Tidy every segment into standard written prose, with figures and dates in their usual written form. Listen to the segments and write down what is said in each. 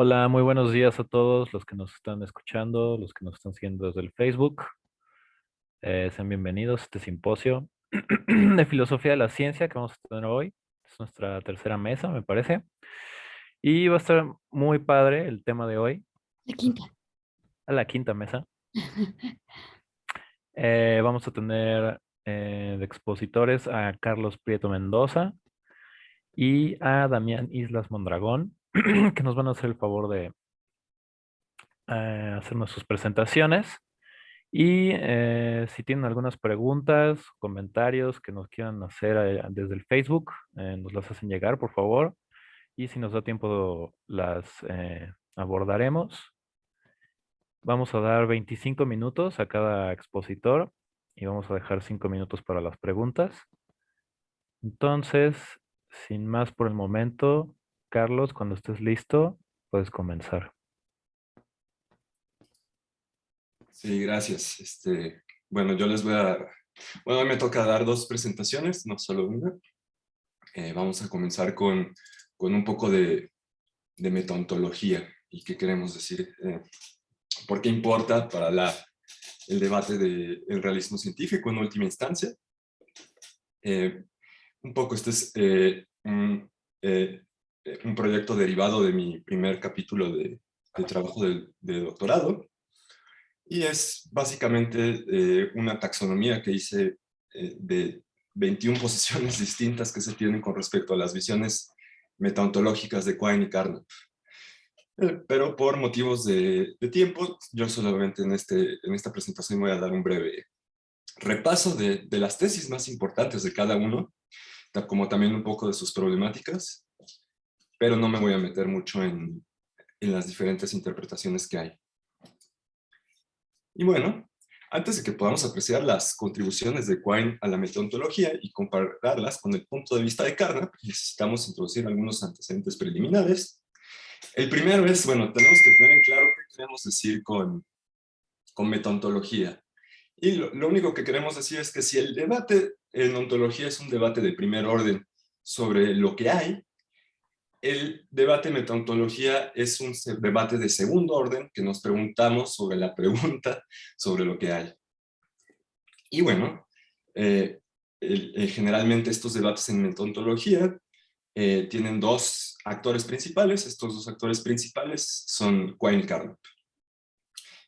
Hola, muy buenos días a todos los que nos están escuchando, los que nos están siguiendo desde el Facebook. Sean bienvenidos a este simposio de filosofía de la ciencia que vamos a tener hoy. Es nuestra tercera mesa, me parece. Y va a estar muy padre el tema de hoy, La quinta. a la quinta mesa. Vamos a tener de expositores a Carlos Prieto Mendoza y a Damián Islas Mondragón, que nos van a hacer el favor de hacernos sus presentaciones. Y si tienen algunas preguntas, comentarios que nos quieran hacer desde el Facebook, nos las hacen llegar, por favor. Y si nos da tiempo, las abordaremos. Vamos a dar 25 minutos a cada expositor y vamos a dejar 5 minutos para las preguntas. Entonces, sin más por el momento, Carlos, cuando estés listo, puedes comenzar. Sí, gracias. Bueno, yo les voy a dar, bueno, hoy me toca dar dos presentaciones, no solo una. Vamos a comenzar con un poco de metaontología y qué queremos decir, por qué importa para el debate del realismo científico en última instancia. Un poco este es un proyecto derivado de mi primer capítulo de trabajo de doctorado. Y es básicamente una taxonomía que hice de 21 posiciones distintas que se tienen con respecto a las visiones metaontológicas de Quine y Carnap. Pero por motivos de tiempo, yo solamente en esta presentación voy a dar un breve repaso de las tesis más importantes de cada uno, como también un poco de sus problemáticas, pero no me voy a meter mucho en las diferentes interpretaciones que hay. Y bueno, antes de que podamos apreciar las contribuciones de Quine a la metaontología y compararlas con el punto de vista de Carnap, necesitamos introducir algunos antecedentes preliminares. El primero es, bueno, tenemos que tener en claro qué queremos decir con metaontología. Y lo único que queremos decir es que si el debate en ontología es un debate de primer orden sobre lo que hay, el debate en metaontología es un debate de segundo orden que nos preguntamos sobre la pregunta sobre lo que hay. Y bueno, generalmente estos debates en metaontología tienen dos actores principales. Estos dos actores principales son Quine y Carnap.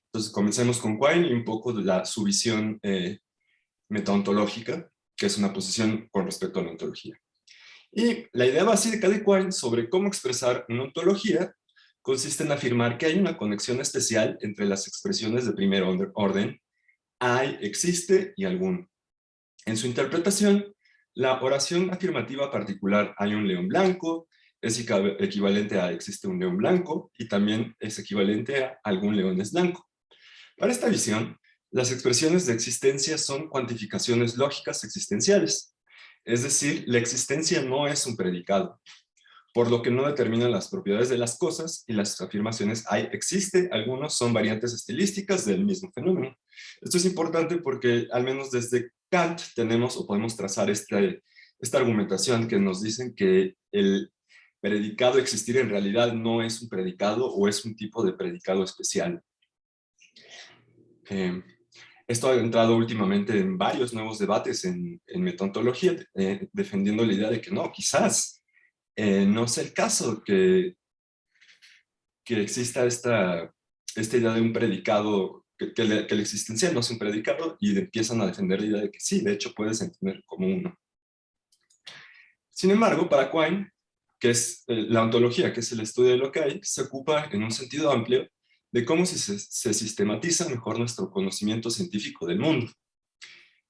Entonces comencemos con Quine y un poco de su visión metaontológica, que es una posición con respecto a la ontología. Y la idea básica de Quine sobre cómo expresar una ontología consiste en afirmar que hay una conexión especial entre las expresiones de primer orden, hay, existe y algún. En su interpretación, la oración afirmativa particular hay un león blanco es equivalente a existe un león blanco y también es equivalente a algún león es blanco. Para esta visión, las expresiones de existencia son cuantificaciones lógicas existenciales. Es decir, la existencia no es un predicado, por lo que no determinan las propiedades de las cosas, y las afirmaciones hay, existe, algunos son variantes estilísticas del mismo fenómeno. Esto es importante porque al menos desde Kant tenemos o podemos trazar esta argumentación que nos dicen que el predicado existir en realidad no es un predicado o es un tipo de predicado especial. Esto ha entrado últimamente en varios nuevos debates en metaontología, defendiendo la idea de que no, quizás no es el caso que exista esta idea de un predicado, que el existencial no es un predicado, y empiezan a defender la idea de que sí, de hecho puedes entender como uno. Sin embargo, para Quine, que es la ontología, que es el estudio de lo que hay, se ocupa en un sentido amplio de cómo se sistematiza mejor nuestro conocimiento científico del mundo.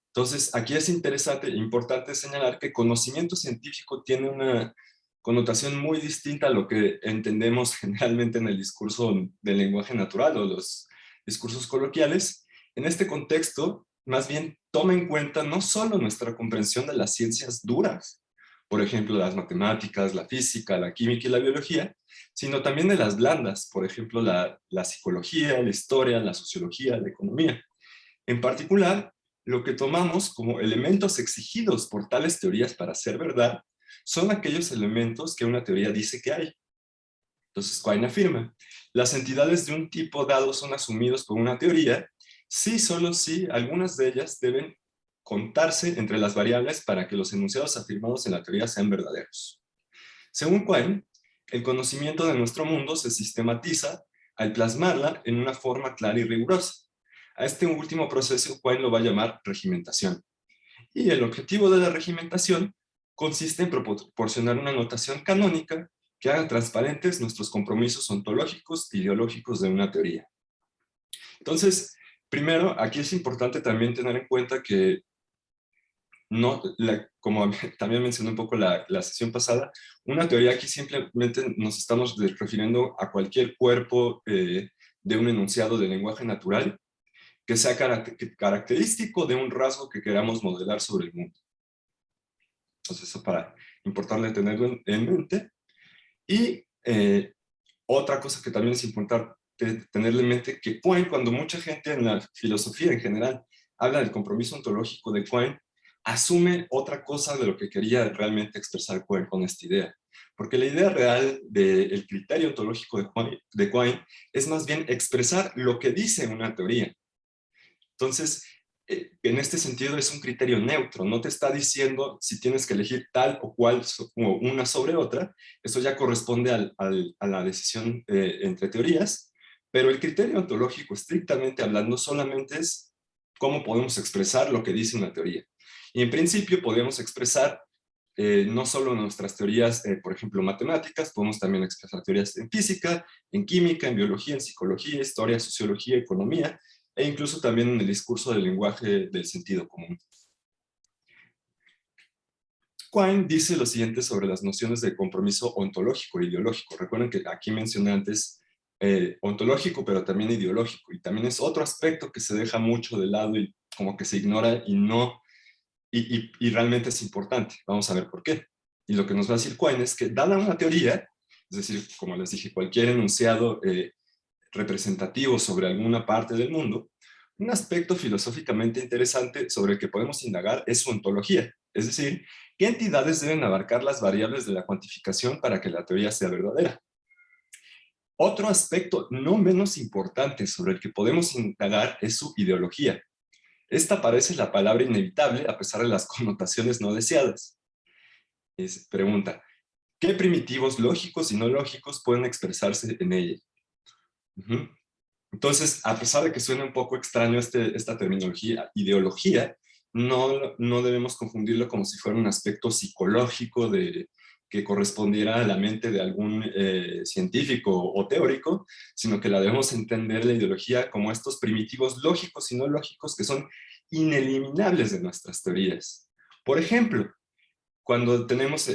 Entonces, aquí es interesante e importante señalar que conocimiento científico tiene una connotación muy distinta a lo que entendemos generalmente en el discurso del lenguaje natural o los discursos coloquiales. En este contexto, más bien toma en cuenta no solo nuestra comprensión de las ciencias duras, por ejemplo, las matemáticas, la física, la química y la biología, sino también de las blandas, por ejemplo, la psicología, la historia, la sociología, la economía. En particular, lo que tomamos como elementos exigidos por tales teorías para ser verdad son aquellos elementos que una teoría dice que hay. Entonces Quine afirma, las entidades de un tipo dado son asumidos por una teoría, sí, solo si algunas de ellas deben contarse entre las variables para que los enunciados afirmados en la teoría sean verdaderos. Según Quine, el conocimiento de nuestro mundo se sistematiza al plasmarla en una forma clara y rigurosa. A este último proceso Quine lo va a llamar regimentación. Y el objetivo de la regimentación consiste en proporcionar una notación canónica que haga transparentes nuestros compromisos ontológicos e ideológicos de una teoría. Entonces, primero, aquí es importante también tener en cuenta que no, como también mencioné un poco la sesión pasada, una teoría aquí simplemente nos estamos refiriendo a cualquier cuerpo de un enunciado de lenguaje natural que sea característico de un rasgo que queramos modelar sobre el mundo. Entonces eso para importante tenerlo en mente. Y otra cosa que también es importante tenerle en mente, que Quine, cuando mucha gente en la filosofía en general habla del compromiso ontológico de Quine, asume otra cosa de lo que quería realmente expresar Quine con esta idea. Porque la idea real del criterio ontológico de Quine es más bien expresar lo que dice una teoría. Entonces, en este sentido es un criterio neutro, no te está diciendo si tienes que elegir tal o cual o una sobre otra, eso ya corresponde a la decisión entre teorías, pero el criterio ontológico estrictamente hablando solamente es cómo podemos expresar lo que dice una teoría. Y en principio podemos expresar no solo nuestras teorías, por ejemplo, matemáticas, podemos también expresar teorías en física, en química, en biología, en psicología, historia, sociología, economía, e incluso también en el discurso del lenguaje del sentido común. Quine dice lo siguiente sobre las nociones de compromiso ontológico e ideológico. Recuerden que aquí mencioné antes ontológico, pero también ideológico, y también es otro aspecto que se deja mucho de lado y como que se ignora y no, y realmente es importante. Vamos a ver por qué. Y lo que nos va a decir Quine es que dada una teoría, es decir, como les dije, cualquier enunciado representativo sobre alguna parte del mundo, un aspecto filosóficamente interesante sobre el que podemos indagar es su ontología, es decir, qué entidades deben abarcar las variables de la cuantificación para que la teoría sea verdadera. Otro aspecto no menos importante sobre el que podemos indagar es su ideología. Esta parece la palabra inevitable a pesar de las connotaciones no deseadas. Pregunta, ¿qué primitivos lógicos y no lógicos pueden expresarse en ella? Entonces, a pesar de que suene un poco extraño esta terminología, ideología, no debemos confundirlo como si fuera un aspecto psicológico que correspondiera a la mente de algún científico o teórico, sino que la debemos entender la ideología como estos primitivos lógicos y no lógicos que son ineliminables de nuestras teorías. Por ejemplo, cuando tenemos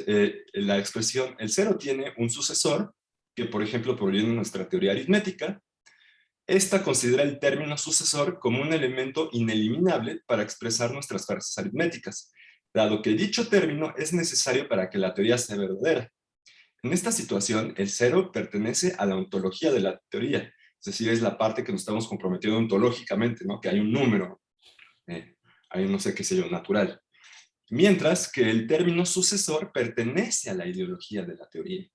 la expresión el cero tiene un sucesor, que por ejemplo proviene de nuestra teoría aritmética, esta considera el término sucesor como un elemento ineliminable para expresar nuestras fuerzas aritméticas, dado que dicho término es necesario para que la teoría sea verdadera. En esta situación, el cero pertenece a la ontología de la teoría, es decir, es la parte que nos estamos comprometiendo ontológicamente, ¿no? Que hay un número, hay no sé qué sé yo, natural. Mientras que el término sucesor pertenece a la ideología de la teoría.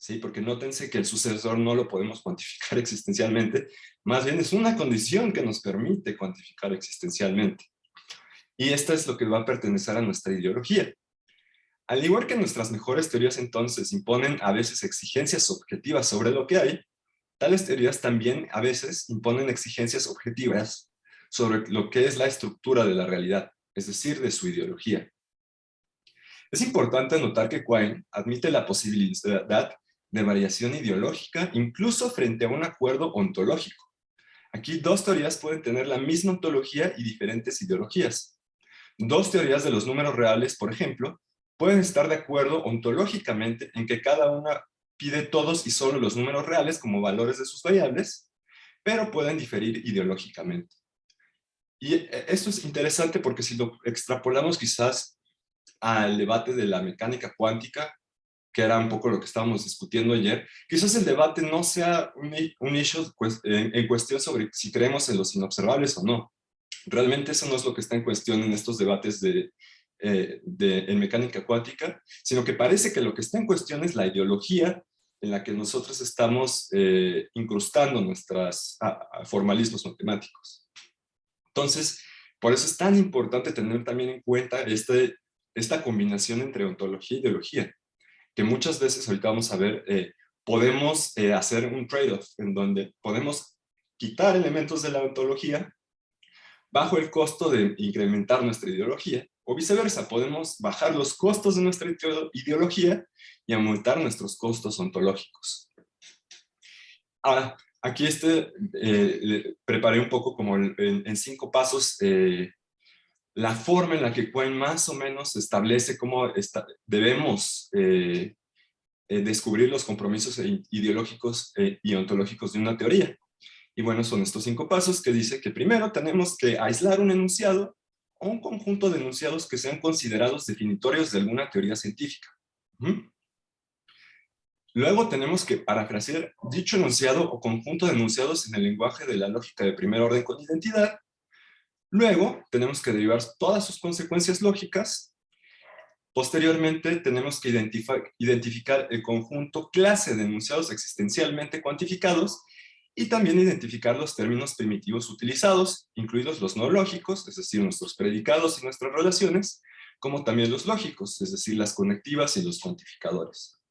¿Sí? Porque nótense que el sucesor no lo podemos cuantificar existencialmente, más bien es una condición que nos permite cuantificar existencialmente. Y esta es lo que va a pertenecer a nuestra ideología. Al igual que nuestras mejores teorías entonces imponen a veces exigencias objetivas sobre lo que hay, tales teorías también a veces imponen exigencias objetivas sobre lo que es la estructura de la realidad, es decir, de su ideología. Es importante notar que Quine admite la posibilidad de variación ideológica incluso frente a un acuerdo ontológico. Aquí dos teorías pueden tener la misma ontología y diferentes ideologías. Dos teorías de los números reales, por ejemplo, pueden estar de acuerdo ontológicamente en que cada una pide todos y solo los números reales como valores de sus variables, pero pueden diferir ideológicamente. Y esto es interesante porque si lo extrapolamos quizás al debate de la mecánica cuántica, que era un poco lo que estábamos discutiendo ayer, quizás el debate no sea un issue en cuestión sobre si creemos en los inobservables o no. Realmente eso no es lo que está en cuestión en estos debates en mecánica cuántica, sino que parece que lo que está en cuestión es la ideología en la que nosotros estamos incrustando nuestros formalismos matemáticos. Entonces, por eso es tan importante tener también en cuenta esta combinación entre ontología y ideología, que muchas veces, ahorita vamos a ver, podemos hacer un trade-off en donde podemos quitar elementos de la ontología bajo el costo de incrementar nuestra ideología, o viceversa, podemos bajar los costos de nuestra ideología y aumentar nuestros costos ontológicos. Ahora, aquí preparé un poco como en 5 pasos la forma en la que Quine más o menos establece cómo debemos descubrir los compromisos ideológicos y ontológicos de una teoría. Y bueno, son estos 5 pasos que dice que primero tenemos que aislar un enunciado o un conjunto de enunciados que sean considerados definitorios de alguna teoría científica. Luego tenemos que parafrasear dicho enunciado o conjunto de enunciados en el lenguaje de la lógica de primer orden con identidad. Luego tenemos que derivar todas sus consecuencias lógicas. Posteriormente tenemos que identificar el conjunto clase de enunciados existencialmente cuantificados y también identificar los términos primitivos utilizados, incluidos los no lógicos, es decir, nuestros predicados y nuestras relaciones, como también los lógicos, es decir, las conectivas y los cuantificadores.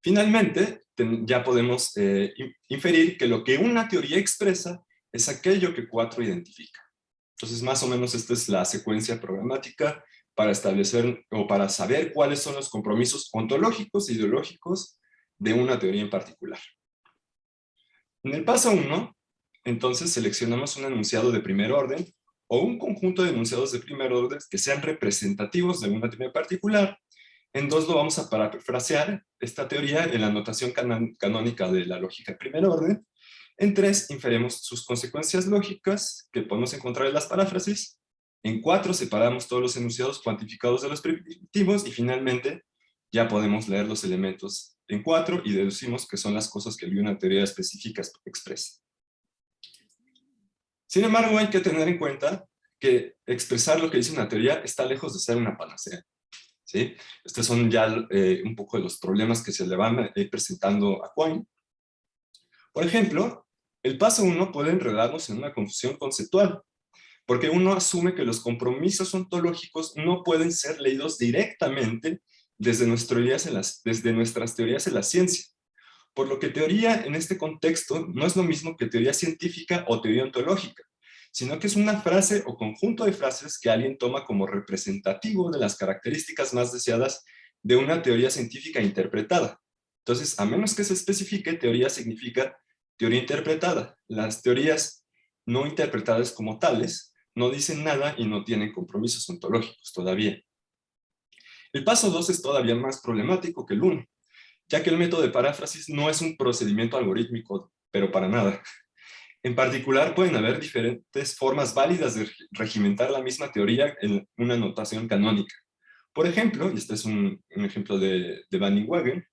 Finalmente, ya podemos inferir que lo que una teoría expresa es aquello que 4 identifica. Entonces, más o menos esta es la secuencia programática para establecer o para saber cuáles son los compromisos ontológicos e ideológicos de una teoría en particular. En el paso 1, entonces seleccionamos un enunciado de primer orden o un conjunto de enunciados de primer orden que sean representativos de una teoría particular. En 2 lo vamos a parafrasear esta teoría en la notación canónica de la lógica de primer orden. En 3 inferimos sus consecuencias lógicas que podemos encontrar en las paráfrasis. En 4 separamos todos los enunciados cuantificados de los primitivos y finalmente ya podemos leer los elementos en 4 y deducimos que son las cosas que una teoría específica expresa. Sin embargo, hay que tener en cuenta que expresar lo que dice una teoría está lejos de ser una panacea, ¿sí? Estos son ya un poco de los problemas que se le van presentando a Quine. Por ejemplo, el paso 1 puede enredarnos en una confusión conceptual, porque uno asume que los compromisos ontológicos no pueden ser leídos directamente desde nuestras teorías en la ciencia. Por lo que teoría en este contexto no es lo mismo que teoría científica o teoría ontológica, sino que es una frase o conjunto de frases que alguien toma como representativo de las características más deseadas de una teoría científica interpretada. Entonces, a menos que se especifique, teoría significa teoría interpretada. Las teorías no interpretadas como tales no dicen nada y no tienen compromisos ontológicos todavía. El paso 2 es todavía más problemático que el 1, ya que el método de paráfrasis no es un procedimiento algorítmico, pero para nada. En particular, pueden haber diferentes formas válidas de regimentar la misma teoría en una notación canónica. Por ejemplo, y este es un ejemplo de Van Inwagen,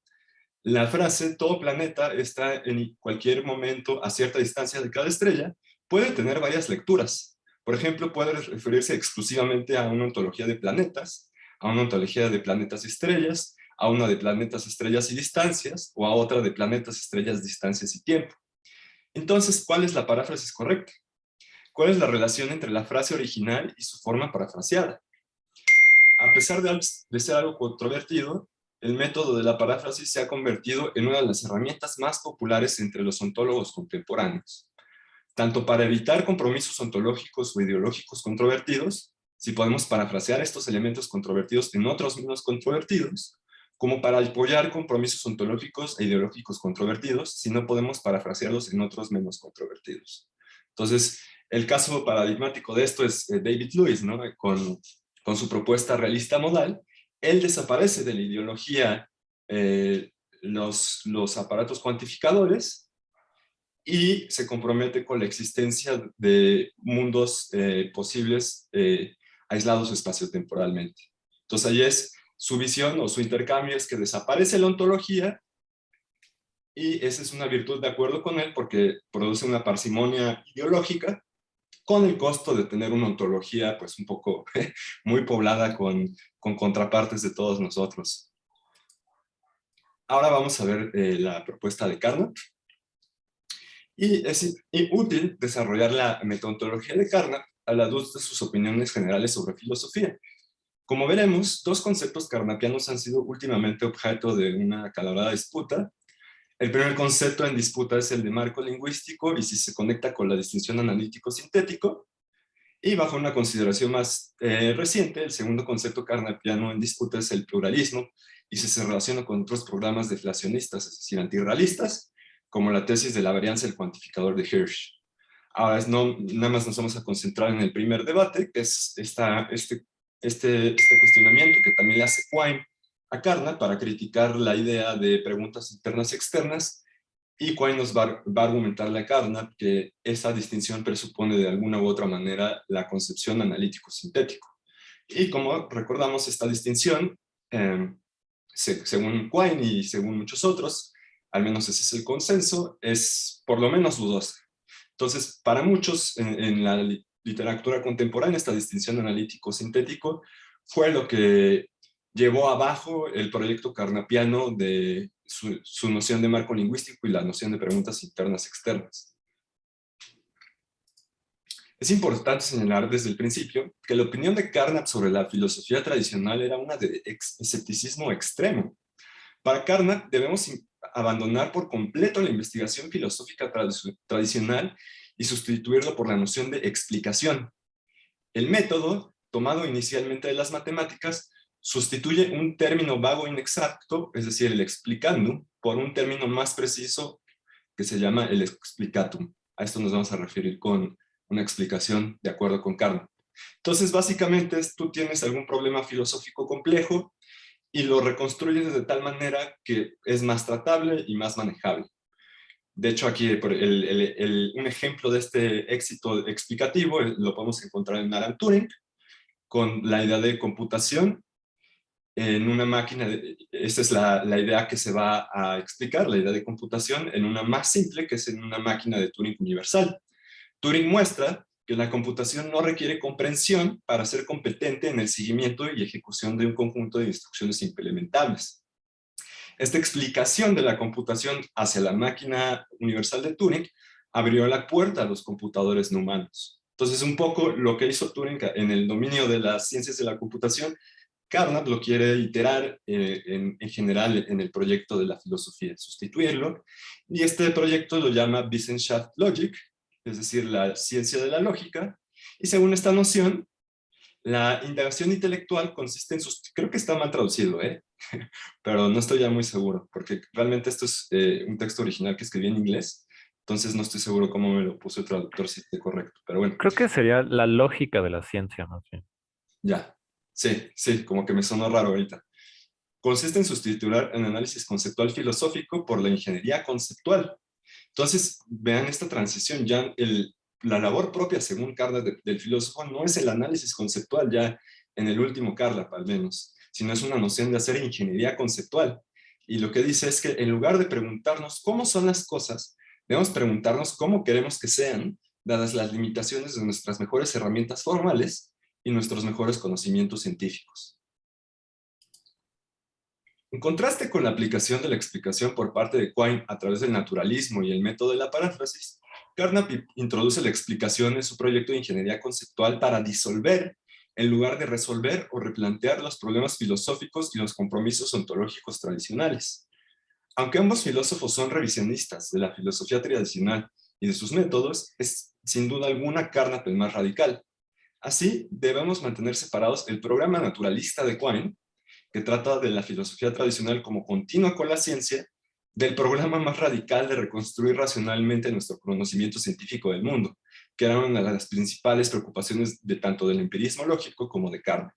la frase todo planeta está en cualquier momento a cierta distancia de cada estrella puede tener varias lecturas. Por ejemplo, puede referirse exclusivamente a una ontología de planetas, a una ontología de planetas y estrellas, a una de planetas, estrellas y distancias, o a otra de planetas, estrellas, distancias y tiempo. Entonces, ¿cuál es la paráfrasis correcta? ¿Cuál es la relación entre la frase original y su forma parafraseada? A pesar de ser algo controvertido, el método de la paráfrasis se ha convertido en una de las herramientas más populares entre los ontólogos contemporáneos. Tanto para evitar compromisos ontológicos o ideológicos controvertidos, si podemos parafrasear estos elementos controvertidos en otros menos controvertidos, como para apoyar compromisos ontológicos e ideológicos controvertidos, si no podemos parafrasearlos en otros menos controvertidos. Entonces, el caso paradigmático de esto es David Lewis, ¿no? Con su propuesta realista modal. Él desaparece de la ideología los aparatos cuantificadores y se compromete con la existencia de mundos posibles aislados espaciotemporalmente. Entonces ahí es su visión o su intercambio es que desaparece la ontología y esa es una virtud de acuerdo con él porque produce una parsimonia ideológica con el costo de tener una ontología pues un poco muy poblada con contrapartes de todos nosotros. Ahora vamos a ver la propuesta de Carnap. Y es útil desarrollar la metodología de Carnap a la luz de sus opiniones generales sobre filosofía. Como veremos, dos conceptos carnapianos han sido últimamente objeto de una acalorada disputa. El primer concepto en disputa es el de marco lingüístico y si se conecta con la distinción analítico-sintético. Y bajo una consideración más reciente, el segundo concepto carnapiano en disputa es el pluralismo y si se relaciona con otros programas deflacionistas, es decir, antirrealistas, como la tesis de la varianza del cuantificador de Hirsch. Ahora, nada más nos vamos a concentrar en el primer debate, que es este cuestionamiento que también le hace Quine a Carnap para criticar la idea de preguntas internas y externas, y Quine nos va a argumentarle a Carnap que esa distinción presupone de alguna u otra manera la concepción analítico-sintético. Y como recordamos, esta distinción, según Quine y según muchos otros, al menos ese es el consenso, es por lo menos dudosa. Entonces, para muchos en la literatura contemporánea, esta distinción analítico-sintético fue lo que llevó abajo el proyecto carnapiano de su noción de marco lingüístico y la noción de preguntas internas externas. Es importante señalar desde el principio que la opinión de Carnap sobre la filosofía tradicional era una de escepticismo extremo. Para Carnap debemos abandonar por completo la investigación filosófica tradicional y sustituirlo por la noción de explicación. El método, tomado inicialmente de las matemáticas, sustituye un término vago e inexacto, es decir, el explicandum, por un término más preciso que se llama el explicatum. A esto nos vamos a referir con una explicación de acuerdo con Carnap. Entonces, básicamente, tú tienes algún problema filosófico complejo y lo reconstruyes de tal manera que es más tratable y más manejable. De hecho, aquí un ejemplo de este éxito explicativo lo podemos encontrar en Alan Turing, con la idea de computación en una máquina. Esta es la idea que se va a explicar, la idea de computación en una más simple, que es en una máquina de Turing universal. Turing muestra que la computación no requiere comprensión para ser competente en el seguimiento y ejecución de un conjunto de instrucciones implementables. Esta explicación de la computación hacia la máquina universal de Turing abrió la puerta a los computadores no humanos. Entonces, un poco lo que hizo Turing en el dominio de las ciencias de la computación, Carnap lo quiere iterar en general en el proyecto de la filosofía, sustituirlo, y este proyecto lo llama Wissenschaftslogik, es decir, la ciencia de la lógica, y según esta noción, la indagación intelectual consiste en creo que está mal traducido, pero no estoy ya muy seguro, porque realmente esto es un texto original que escribí en inglés, entonces no estoy seguro cómo me lo puso el traductor, si esté correcto, pero bueno. Creo que sería la lógica de la ciencia, más bien. Ya, sí, como que me sonó raro ahorita. Consiste en sustituir el análisis conceptual filosófico por la ingeniería conceptual. Entonces, vean esta transición, ya la labor propia, según Carnap, del filósofo, no es el análisis conceptual, ya en el último Carnap al menos, sino es una noción de hacer ingeniería conceptual. Y lo que dice es que en lugar de preguntarnos cómo son las cosas, debemos preguntarnos cómo queremos que sean, dadas las limitaciones de nuestras mejores herramientas formales y nuestros mejores conocimientos científicos. En contraste con la aplicación de la explicación por parte de Quine a través del naturalismo y el método de la paráfrasis, Carnap introduce la explicación en su proyecto de ingeniería conceptual para disolver, en lugar de resolver o replantear los problemas filosóficos y los compromisos ontológicos tradicionales. Aunque ambos filósofos son revisionistas de la filosofía tradicional y de sus métodos, es sin duda alguna Carnap el más radical. Así, debemos mantener separados el programa naturalista de Quine, que trata de la filosofía tradicional como continua con la ciencia, del programa más radical de reconstruir racionalmente nuestro conocimiento científico del mundo, que era una de las principales preocupaciones de tanto del empirismo lógico como de Carnap.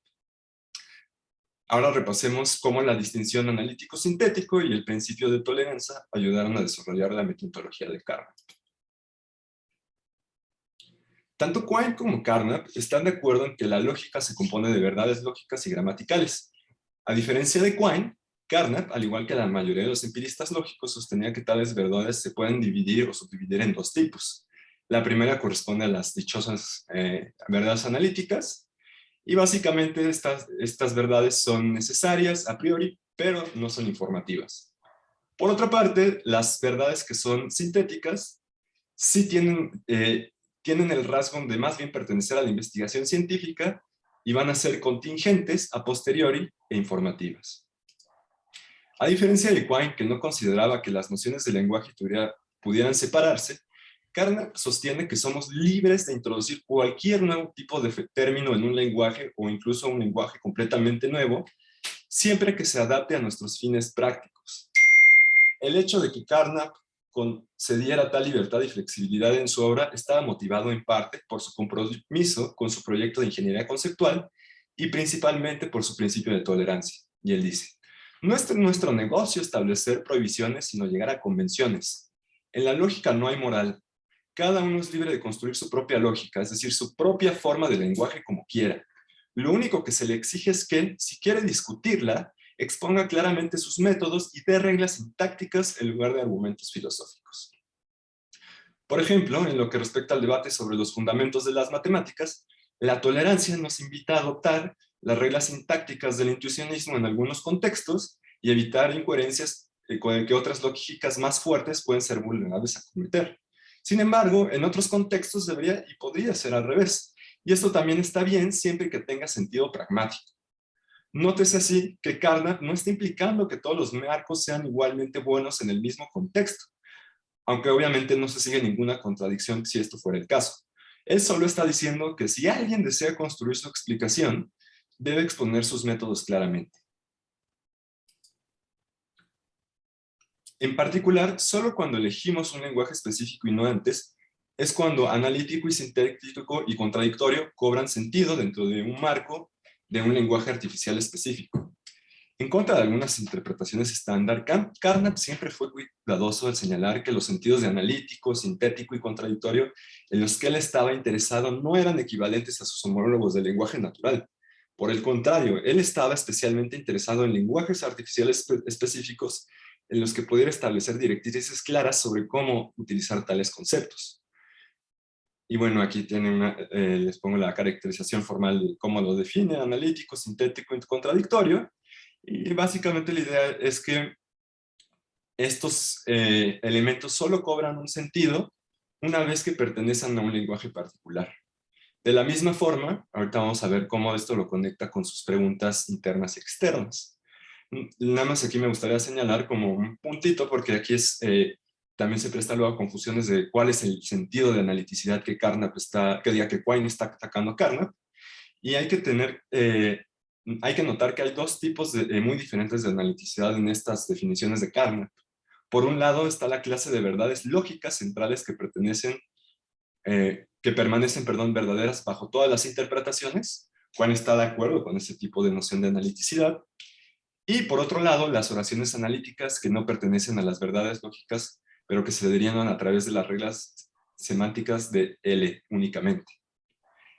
Ahora repasemos cómo la distinción analítico-sintético y el principio de tolerancia ayudaron a desarrollar la metodología de Carnap. Tanto Quine como Carnap están de acuerdo en que la lógica se compone de verdades lógicas y gramaticales. A diferencia de Quine, Carnap, al igual que la mayoría de los empiristas lógicos, sostenía que tales verdades se pueden dividir o subdividir en dos tipos. La primera corresponde a las dichosas verdades analíticas, y básicamente estas verdades son necesarias a priori, pero no son informativas. Por otra parte, las verdades que son sintéticas sí tienen el rasgo de más bien pertenecer a la investigación científica y van a ser contingentes a posteriori e informativas. A diferencia de Quine, que no consideraba que las nociones de lenguaje y teoría pudieran separarse, Carnap sostiene que somos libres de introducir cualquier nuevo tipo de término en un lenguaje o incluso un lenguaje completamente nuevo, siempre que se adapte a nuestros fines prácticos. El hecho de que Carnap concediera tal libertad y flexibilidad en su obra estaba motivado en parte por su compromiso con su proyecto de ingeniería conceptual y principalmente por su principio de tolerancia. Y él dice: no es nuestro negocio establecer prohibiciones, sino llegar a convenciones. En la lógica no hay moral. Cada uno es libre de construir su propia lógica, es decir, su propia forma de lenguaje como quiera. Lo único que se le exige es que, si quiere discutirla, exponga claramente sus métodos y dé reglas sintácticas en lugar de argumentos filosóficos. Por ejemplo, en lo que respecta al debate sobre los fundamentos de las matemáticas, la tolerancia nos invita a adoptar las reglas sintácticas del intuicionismo en algunos contextos y evitar incoherencias con que otras lógicas más fuertes pueden ser vulnerables a cometer. Sin embargo, en otros contextos debería y podría ser al revés, y esto también está bien siempre que tenga sentido pragmático. Nótese así que Carnap no está implicando que todos los marcos sean igualmente buenos en el mismo contexto, aunque obviamente no se sigue ninguna contradicción si esto fuera el caso. Él solo está diciendo que si alguien desea construir su explicación, debe exponer sus métodos claramente. En particular, solo cuando elegimos un lenguaje específico y no antes, es cuando analítico y sintético y contradictorio cobran sentido dentro de un marco de un lenguaje artificial específico. En contra de algunas interpretaciones estándar, Carnap siempre fue cuidadoso al señalar que los sentidos de analítico, sintético y contradictorio en los que él estaba interesado no eran equivalentes a sus homólogos del lenguaje natural. Por el contrario, él estaba especialmente interesado en lenguajes artificiales específicos en los que pudiera establecer directrices claras sobre cómo utilizar tales conceptos. Y bueno, aquí les pongo la caracterización formal de cómo lo define: analítico, sintético y contradictorio. Y básicamente la idea es que estos elementos solo cobran un sentido una vez que pertenecen a un lenguaje particular. De la misma forma, ahorita vamos a ver cómo esto lo conecta con sus preguntas internas y externas. Nada más aquí me gustaría señalar como un puntito, porque aquí también se presta luego a confusiones de cuál es el sentido de analiticidad que Quine está atacando a Carnap. Y hay que notar que hay dos tipos muy diferentes de analiticidad en estas definiciones de Carnap. Por un lado está la clase de verdades lógicas centrales que permanecen verdaderas bajo todas las interpretaciones. Juan está de acuerdo con ese tipo de noción de analiticidad. Y por otro lado, las oraciones analíticas que no pertenecen a las verdades lógicas, pero que se derivan a través de las reglas semánticas de L únicamente.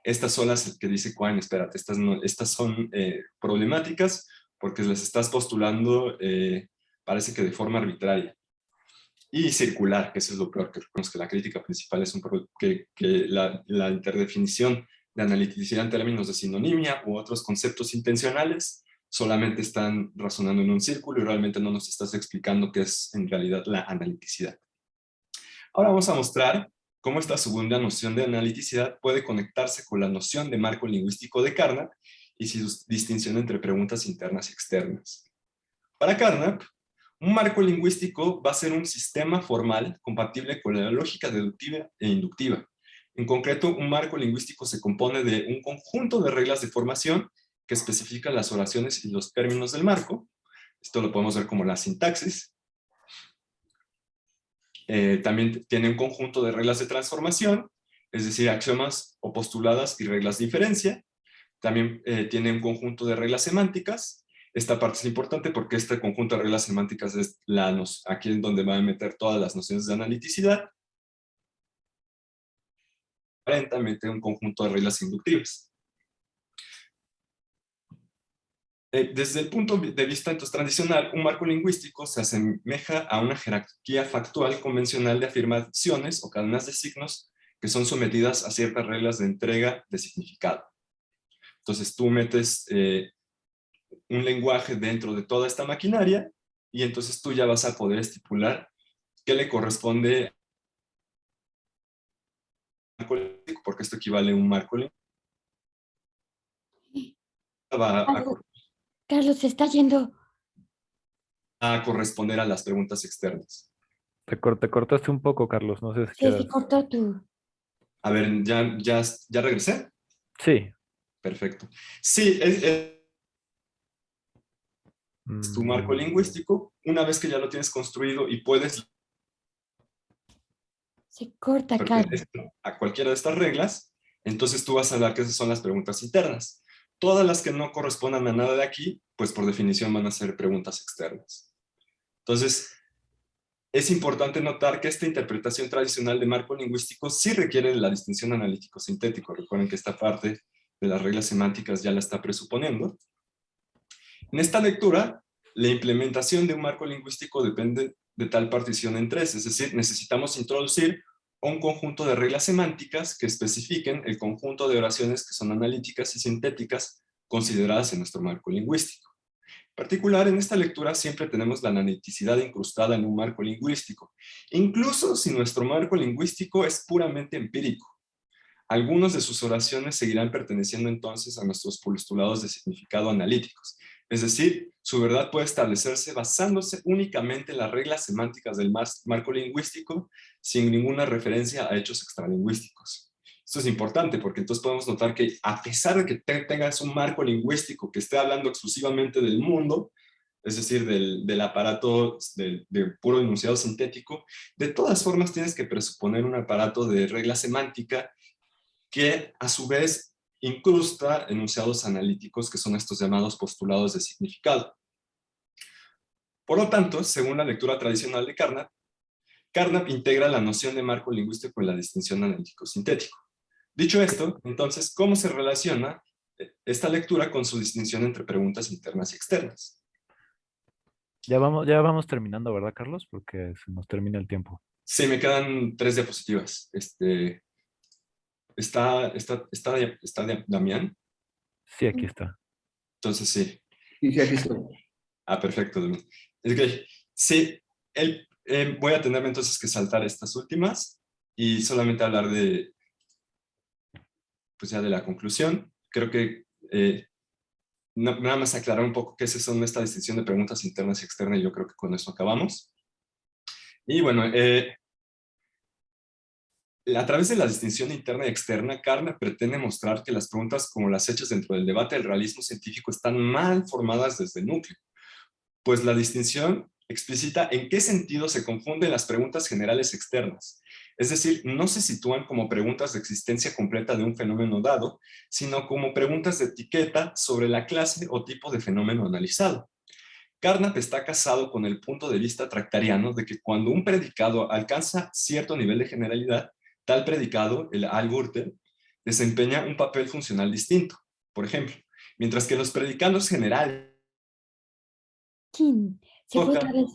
Estas son las que dice Quine: espérate, estas son problemáticas porque las estás postulando, parece que de forma arbitraria y circular, que eso es lo peor, que reconozco que la crítica principal es que la interdefinición de analiticidad en términos de sinonimia u otros conceptos intencionales solamente están razonando en un círculo y realmente no nos estás explicando qué es en realidad la analiticidad. Ahora vamos a mostrar cómo esta segunda noción de analiticidad puede conectarse con la noción de marco lingüístico de Carnap y su distinción entre preguntas internas y externas. Para Carnap, un marco lingüístico va a ser un sistema formal compatible con la lógica deductiva e inductiva. En concreto, un marco lingüístico se compone de un conjunto de reglas de formación que especifican las oraciones y los términos del marco. Esto lo podemos ver como la sintaxis. También tiene un conjunto de reglas de transformación, es decir, axiomas o postuladas y reglas de inferencia. También tiene un conjunto de reglas semánticas. Esta parte es importante porque este conjunto de reglas semánticas es aquí es donde van a meter todas las nociones de analiticidad. También tiene un conjunto de reglas inductivas. Desde el punto de vista entonces, tradicional, un marco lingüístico se asemeja a una jerarquía factual convencional de afirmaciones o cadenas de signos que son sometidas a ciertas reglas de entrega de significado. Entonces tú metes un lenguaje dentro de toda esta maquinaria y entonces tú ya vas a poder estipular qué le corresponde al marco lingüístico, porque esto equivale a un marco lingüístico. Va Carlos, Carlos, se está yendo. a corresponder a las preguntas externas. Te cortaste un poco, Carlos. No sé si Se quieras. cortó tu. A ver, ¿ya regresé? Sí. Perfecto. Sí, es tu marco Mm, lingüístico. Una vez que ya lo tienes construido y puedes Se corta, Carlos. pertenecer a cualquiera de estas reglas, entonces tú vas a hablar que esas son las preguntas internas. Todas las que no correspondan a nada de aquí, pues por definición van a ser preguntas externas. Entonces, es importante notar que esta interpretación tradicional de marco lingüístico sí requiere de la distinción analítico-sintético. Recuerden que esta parte de las reglas semánticas ya la está presuponiendo. En esta lectura, la implementación de un marco lingüístico depende de tal partición en tres, es decir, necesitamos introducir un conjunto de reglas semánticas que especifiquen el conjunto de oraciones que son analíticas y sintéticas consideradas en nuestro marco lingüístico. En particular, en esta lectura siempre tenemos la analiticidad incrustada en un marco lingüístico, incluso si nuestro marco lingüístico es puramente empírico. Algunos de sus oraciones seguirán perteneciendo entonces a nuestros postulados de significado analíticos. Es decir, su verdad puede establecerse basándose únicamente en las reglas semánticas del marco lingüístico, sin ninguna referencia a hechos extralingüísticos. Esto es importante porque entonces podemos notar que a pesar de que tengas un marco lingüístico que esté hablando exclusivamente del mundo, es decir, del aparato de puro enunciado sintético, de todas formas tienes que presuponer un aparato de regla semántica que a su vez incrusta enunciados analíticos que son estos llamados postulados de significado. Por lo tanto, según la lectura tradicional de Carnap integra la noción de marco lingüístico en la distinción analítico-sintético. Dicho esto, entonces, ¿cómo se relaciona esta lectura con su distinción entre preguntas internas y externas? ya vamos terminando, ¿verdad, Carlos? Porque se nos termina el tiempo. Sí, me quedan 3 diapositivas. Está Damián. Sí, aquí está. Entonces sí. Sí, sí, aquí estoy. Ah, perfecto. Es que sí, voy a tener entonces que saltar estas últimas y solamente hablar de, pues ya de la conclusión. Creo que nada más aclarar un poco qué es eso, esta distinción de preguntas internas y externas, y yo creo que con eso acabamos. Y bueno, a través de la distinción interna y externa, Carnap pretende mostrar que las preguntas como las hechas dentro del debate del realismo científico están mal formadas desde el núcleo, pues la distinción explicita en qué sentido se confunden las preguntas generales externas. Es decir, no se sitúan como preguntas de existencia completa de un fenómeno dado, sino como preguntas de etiqueta sobre la clase o tipo de fenómeno analizado. Carnap está casado con el punto de vista tractariano de que cuando un predicado alcanza cierto nivel de generalidad, tal predicado, el Allwörter, desempeña un papel funcional distinto. Por ejemplo, mientras que los predicados generales ¿Quién? Se fue otra vez.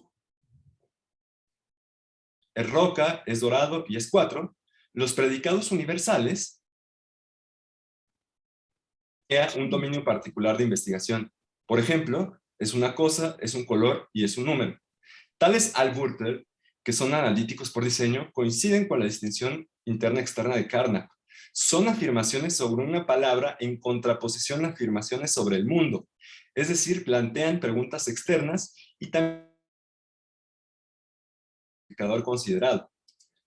es roca, es dorado y es 4, los predicados universales crea un dominio particular de investigación. Por ejemplo, es una cosa, es un color y es un número. Tales Allwörter, que son analíticos por diseño, coinciden con la distinción interna-externa de Carnap. Son afirmaciones sobre una palabra en contraposición a afirmaciones sobre el mundo. Es decir, plantean preguntas externas y también el indicador considerado.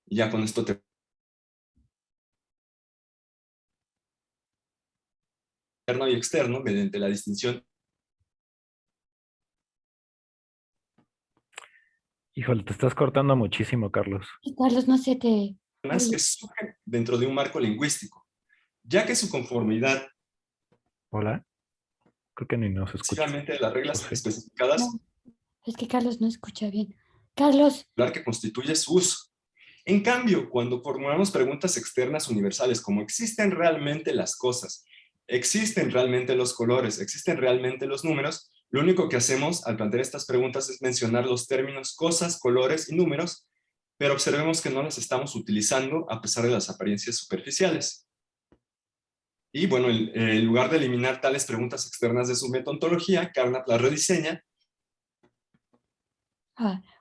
Y ya con esto te interno y externo mediante la distinción. Híjole, te estás cortando muchísimo, Carlos. Y Carlos, no se te Que oye. surgen dentro de un marco lingüístico, ya que su conformidad Hola, creo que ni nos escucha. exclusivamente de las ¿O reglas sí? especificadas No, es que Carlos no escucha bien. Carlos, que constituye su uso. En cambio, cuando formulamos preguntas externas universales como ¿existen realmente las cosas? ¿Existen realmente los colores? ¿Existen realmente los números? Lo único que hacemos al plantear estas preguntas es mencionar los términos cosas, colores y números, pero observemos que no las estamos utilizando a pesar de las apariencias superficiales. Y bueno, en lugar de eliminar tales preguntas externas de su metontología, Carnap las rediseña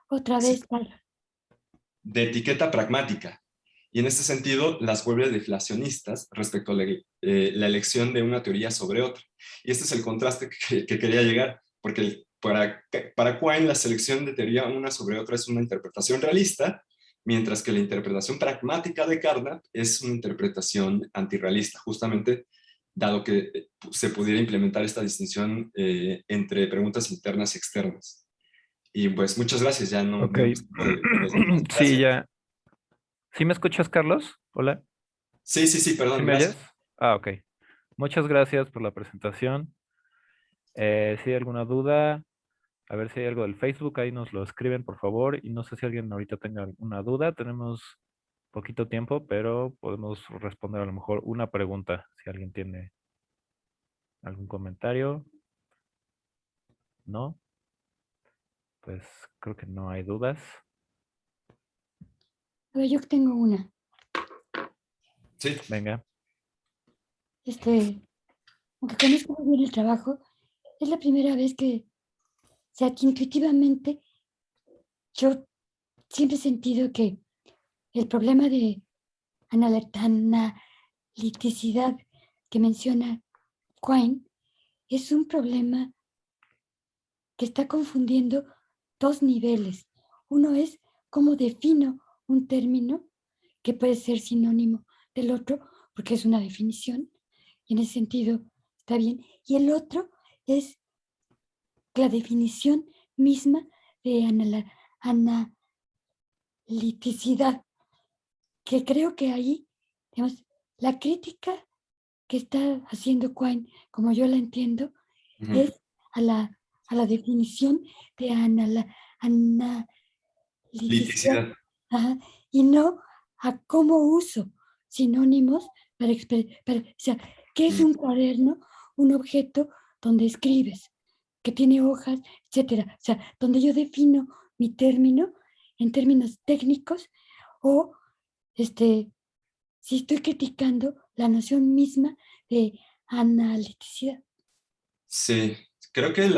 Otra Sí, vez, Carlos. de etiqueta pragmática. Y en este sentido, las vuelve deflacionistas respecto a la elección de una teoría sobre otra. Y este es el contraste que quería llegar, porque para Quine la selección de teoría una sobre otra es una interpretación realista, mientras que la interpretación pragmática de Carnap es una interpretación antirrealista, justamente dado que se pudiera implementar esta distinción entre preguntas internas y externas. Y pues muchas gracias, ya no Ok. veo más tiempo de los demás. Sí, Gracias. ya. ¿Sí me escuchas, Carlos? Hola. Sí, sí, sí, ¿Sí perdón, me oyes? gracias. Ah, ok. Muchas gracias por la presentación. Si hay alguna duda, a ver si hay algo del Facebook, ahí nos lo escriben, por favor. Y no sé si alguien ahorita tenga alguna duda. Tenemos poquito tiempo, pero podemos responder a lo mejor una pregunta. Si alguien tiene algún comentario, ¿no? Pues creo que no hay dudas. A ver, yo tengo una. Sí. Venga. Aunque conozco muy bien el trabajo, es la primera vez o sea, que intuitivamente yo siempre he sentido que el problema de analiticidad que menciona Quine es un problema que está confundiendo dos niveles. Uno es cómo defino un término que puede ser sinónimo del otro, porque es una definición, y en ese sentido está bien. Y el otro es la definición misma de analiticidad, que creo que ahí, digamos, la crítica que está haciendo Quine, como yo la entiendo, Ujú. es a la definición de analiticidad, Liticidad. ajá, y no a cómo uso sinónimos o sea, ¿qué es Mm. un cuaderno? Un objeto donde escribes, que tiene hojas, etcétera. O sea, donde yo defino mi término en términos técnicos o si estoy criticando la noción misma de analiticidad. Sí, creo que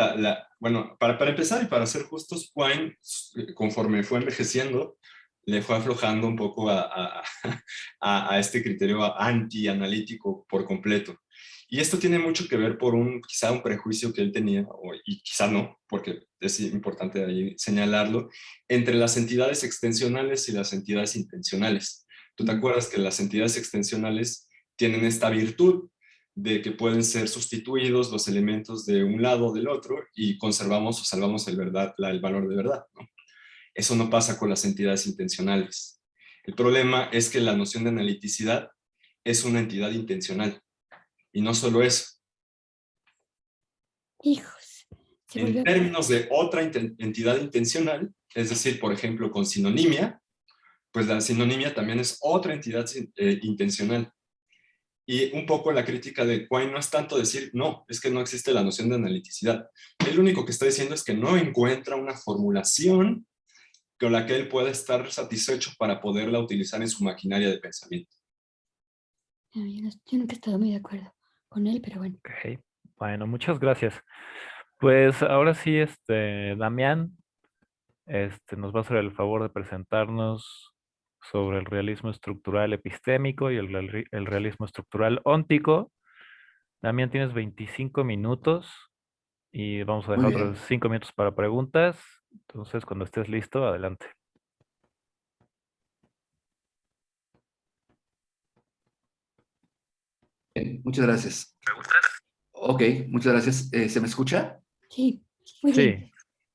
bueno, para empezar y para ser justos, Quine, conforme fue envejeciendo, le fue aflojando un poco a este criterio anti-analítico por completo. Y esto tiene mucho que ver por quizá un prejuicio que él tenía, y quizá no, porque es importante ahí señalarlo, entre las entidades extensionales y las entidades intencionales. ¿Tú te acuerdas que las entidades extensionales tienen esta virtud de que pueden ser sustituidos los elementos de un lado o del otro y conservamos o salvamos el valor de verdad, ¿no? Eso no pasa con las entidades intencionales. El problema es que la noción de analiticidad es una entidad intencional. Y no solo eso. Hijos, se En volvió a... términos de otra entidad intencional, es decir, por ejemplo, con sinonimia, pues la sinonimia también es otra entidad intencional. Y un poco la crítica de Quine no es tanto decir, no, es que no existe la noción de analiticidad. Él único que está diciendo es que no encuentra una formulación con la que él pueda estar satisfecho para poderla utilizar en su maquinaria de pensamiento. Yo nunca he estado muy de acuerdo con él, pero bueno. Ok. Bueno, muchas gracias. Pues ahora sí, Damián, nos va a hacer el favor de presentarnos sobre el realismo estructural epistémico y el realismo estructural óntico. Damián, tienes 25 minutos y vamos a Muy dejar bien. otros 5 minutos para preguntas. Entonces, cuando estés listo, adelante. Bien, muchas gracias. Ok, muchas gracias. ¿Se me escucha? Sí, muy bien.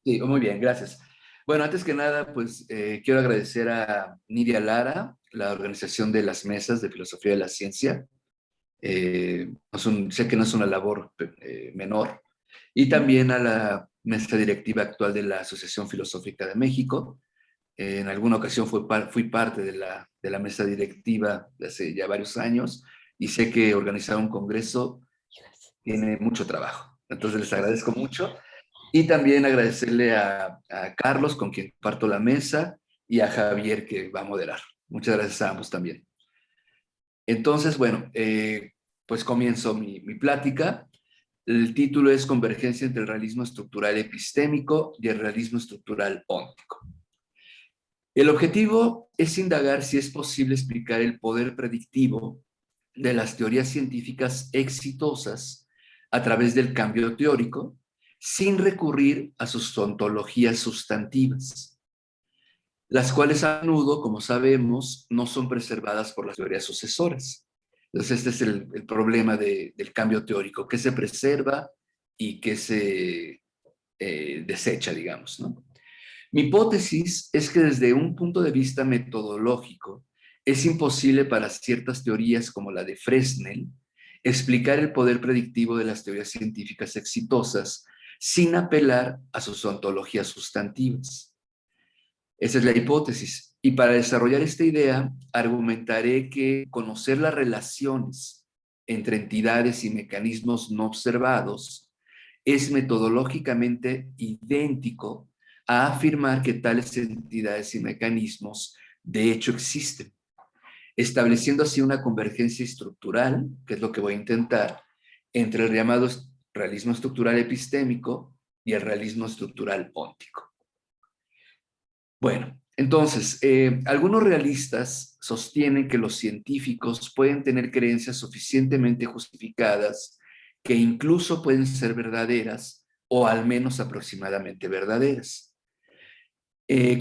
Sí, Sí, muy bien, gracias. Bueno, antes que nada, pues quiero agradecer a Nidia Lara, la organización de las mesas de filosofía de la ciencia. Sé que no es una labor menor. Y también a la mesa directiva actual de la Asociación Filosófica de México. En alguna ocasión fui parte de la mesa directiva de hace ya varios años y sé que organizar un congreso tiene mucho trabajo. Entonces les agradezco mucho. Y también agradecerle a Carlos, con quien parto la mesa, y a Javier, que va a moderar. Muchas gracias a ambos también. Entonces, bueno, pues comienzo mi plática. El título es Convergencia entre el realismo estructural epistémico y el realismo estructural óntico. El objetivo es indagar si es posible explicar el poder predictivo de las teorías científicas exitosas a través del cambio teórico, sin recurrir a sus ontologías sustantivas, las cuales a menudo, como sabemos, no son preservadas por las teorías sucesoras. Entonces, este es el problema del cambio teórico, que se preserva y que se desecha, digamos, ¿no? Mi hipótesis es que desde un punto de vista metodológico, es imposible para ciertas teorías como la de Fresnel explicar el poder predictivo de las teorías científicas exitosas sin apelar a sus ontologías sustantivas. Esa es la hipótesis. Y para desarrollar esta idea, argumentaré que conocer las relaciones entre entidades y mecanismos no observados es metodológicamente idéntico a afirmar que tales entidades y mecanismos de hecho existen, estableciendo así una convergencia estructural, que es lo que voy a intentar, entre el llamado realismo estructural epistémico y el realismo estructural óntico. Bueno, entonces, algunos realistas sostienen que los científicos pueden tener creencias suficientemente justificadas que incluso pueden ser verdaderas o al menos aproximadamente verdaderas,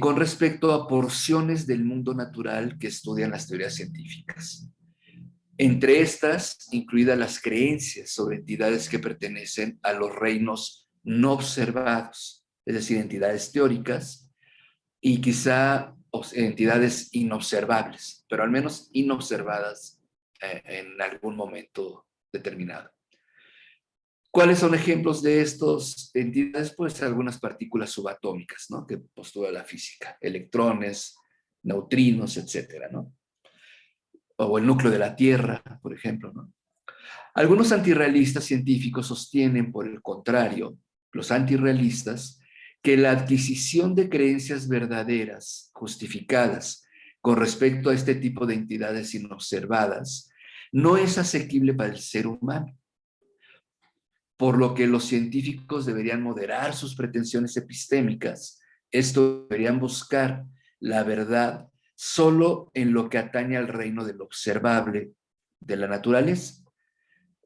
con respecto a porciones del mundo natural que estudian las teorías científicas. Entre estas, incluidas las creencias sobre entidades que pertenecen a los reinos no observados, es decir, entidades teóricas, y quizá entidades inobservables, pero al menos inobservadas en algún momento determinado. ¿Cuáles son ejemplos de estas entidades? Pues algunas partículas subatómicas, ¿no?, que postula la física, electrones, neutrinos, etcétera, ¿no? O el núcleo de la Tierra, por ejemplo, ¿no? Algunos antirrealistas científicos sostienen, por el contrario, los antirrealistas, que la adquisición de creencias verdaderas, justificadas, con respecto a este tipo de entidades inobservadas, no es asequible para el ser humano, por lo que los científicos deberían moderar sus pretensiones epistémicas. Esto deberían buscar la verdad solo en lo que atañe al reino del observable de la naturaleza.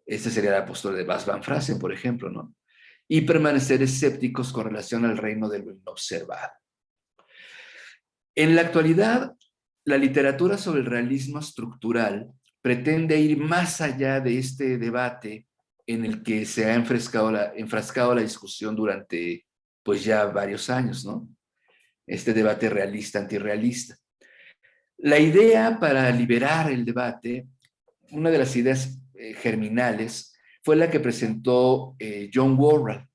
Esta sería la postura de Bas van Fraassen, por ejemplo, ¿no? Y permanecer escépticos con relación al reino de lo inobservado. En la actualidad, la literatura sobre el realismo estructural pretende ir más allá de este debate en el que se ha enfrascado la discusión durante, pues, ya varios años, ¿no? Este debate realista-antirrealista. La idea para liberar el debate, una de las ideas germinales, fue la que presentó John Worrall,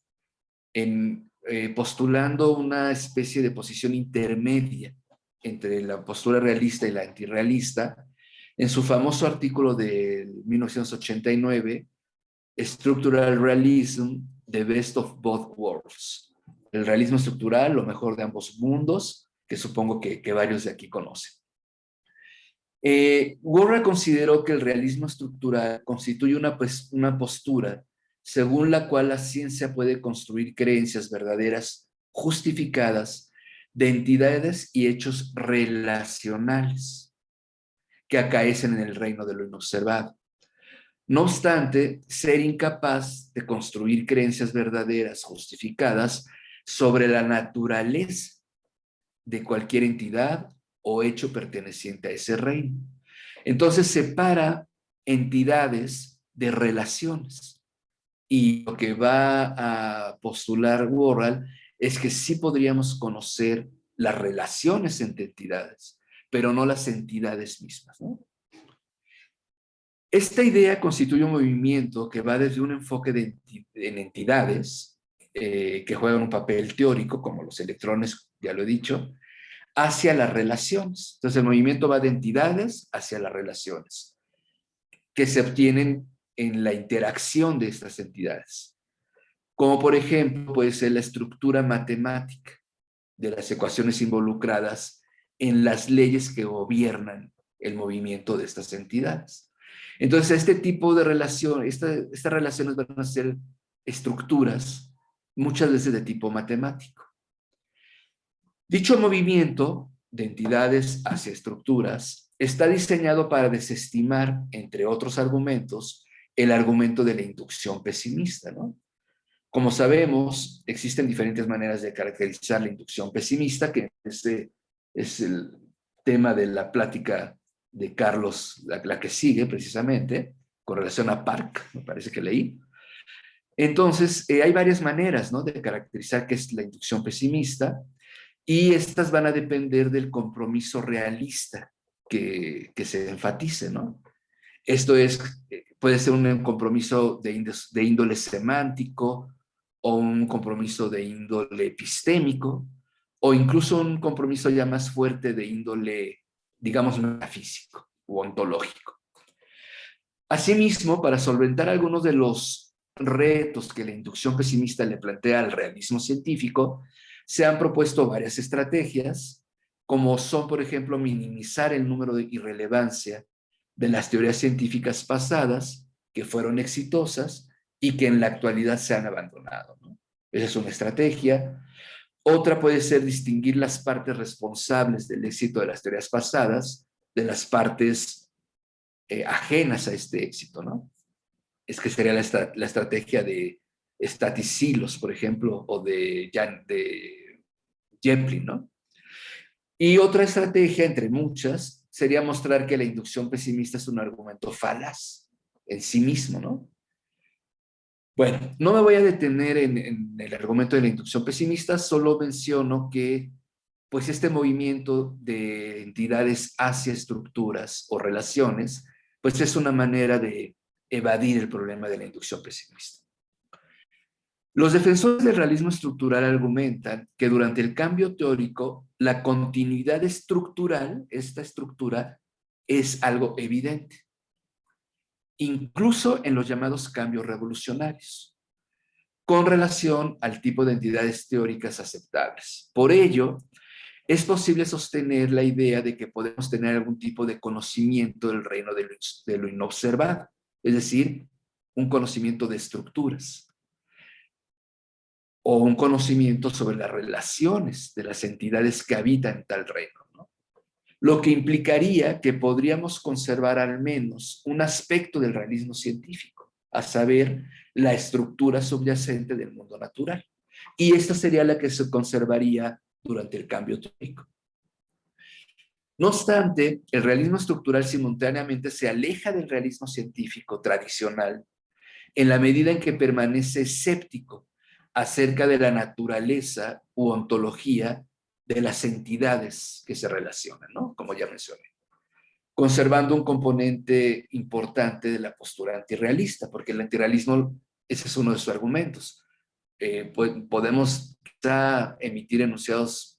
postulando una especie de posición intermedia entre la postura realista y la antirrealista, en su famoso artículo de 1989, Structural Realism, The Best of Both Worlds. El realismo estructural, lo mejor de ambos mundos, que supongo que varios de aquí conocen. Worrall consideró que el realismo estructural constituye una postura según la cual la ciencia puede construir creencias verdaderas justificadas de entidades y hechos relacionales que acaecen en el reino de lo inobservado. No obstante, ser incapaz de construir creencias verdaderas justificadas sobre la naturaleza de cualquier entidad o hecho perteneciente a ese reino. Entonces separa entidades de relaciones. Y lo que va a postular Worrall es que sí podríamos conocer las relaciones entre entidades, pero no las entidades mismas, ¿no? Esta idea constituye un movimiento que va desde un enfoque en entidades que juegan un papel teórico, como los electrones, ya lo he dicho, hacia las relaciones. Entonces el movimiento va de entidades hacia las relaciones que se obtienen en la interacción de estas entidades. Como por ejemplo puede ser la estructura matemática de las ecuaciones involucradas en las leyes que gobiernan el movimiento de estas entidades. Entonces este tipo de relación, estas relaciones van a ser estructuras, muchas veces de tipo matemático. Dicho movimiento de entidades hacia estructuras está diseñado para desestimar, entre otros argumentos, el argumento de la inducción pesimista, ¿no? Como sabemos, existen diferentes maneras de caracterizar la inducción pesimista, que este es el tema de la plática de Carlos, la que sigue precisamente, con relación a Park, me parece que leí. Entonces, hay varias maneras, ¿no?, de caracterizar qué es la inducción pesimista, y estas van a depender del compromiso realista que se enfatice, ¿no? Esto es, puede ser un compromiso de índole semántico, o un compromiso de índole epistémico, o incluso un compromiso ya más fuerte de índole, digamos, metafísico o ontológico. Asimismo, para solventar algunos de los retos que la inducción pesimista le plantea al realismo científico, se han propuesto varias estrategias, como son, por ejemplo, minimizar el número de irrelevancia de las teorías científicas pasadas que fueron exitosas y que en la actualidad se han abandonado, ¿no? Esa es una estrategia. Otra puede ser distinguir las partes responsables del éxito de las teorías pasadas de las partes ajenas a este éxito, ¿no? Es que sería la estrategia de Statisilos, por ejemplo, o de Jeplin, ¿no? Y otra estrategia, entre muchas, sería mostrar que la inducción pesimista es un argumento falaz en sí mismo, ¿no? Bueno, no me voy a detener en el argumento de la inducción pesimista, solo menciono que pues este movimiento de entidades hacia estructuras o relaciones, pues es una manera de evadir el problema de la inducción pesimista. Los defensores del realismo estructural argumentan que durante el cambio teórico, la continuidad estructural, esta estructura, es algo evidente, incluso en los llamados cambios revolucionarios, con relación al tipo de entidades teóricas aceptables. Por ello, es posible sostener la idea de que podemos tener algún tipo de conocimiento del reino de lo inobservado, es decir, un conocimiento de estructuras, o un conocimiento sobre las relaciones de las entidades que habitan tal reino, ¿no? Lo que implicaría que podríamos conservar al menos un aspecto del realismo científico, a saber, la estructura subyacente del mundo natural. Y esta sería la que se conservaría durante el cambio teórico. No obstante, el realismo estructural simultáneamente se aleja del realismo científico tradicional en la medida en que permanece escéptico acerca de la naturaleza u ontología de las entidades que se relacionan, ¿no? Como ya mencioné, conservando un componente importante de la postura antirrealista, porque el antirrealismo, ese es uno de sus argumentos. Podemos quizá emitir enunciados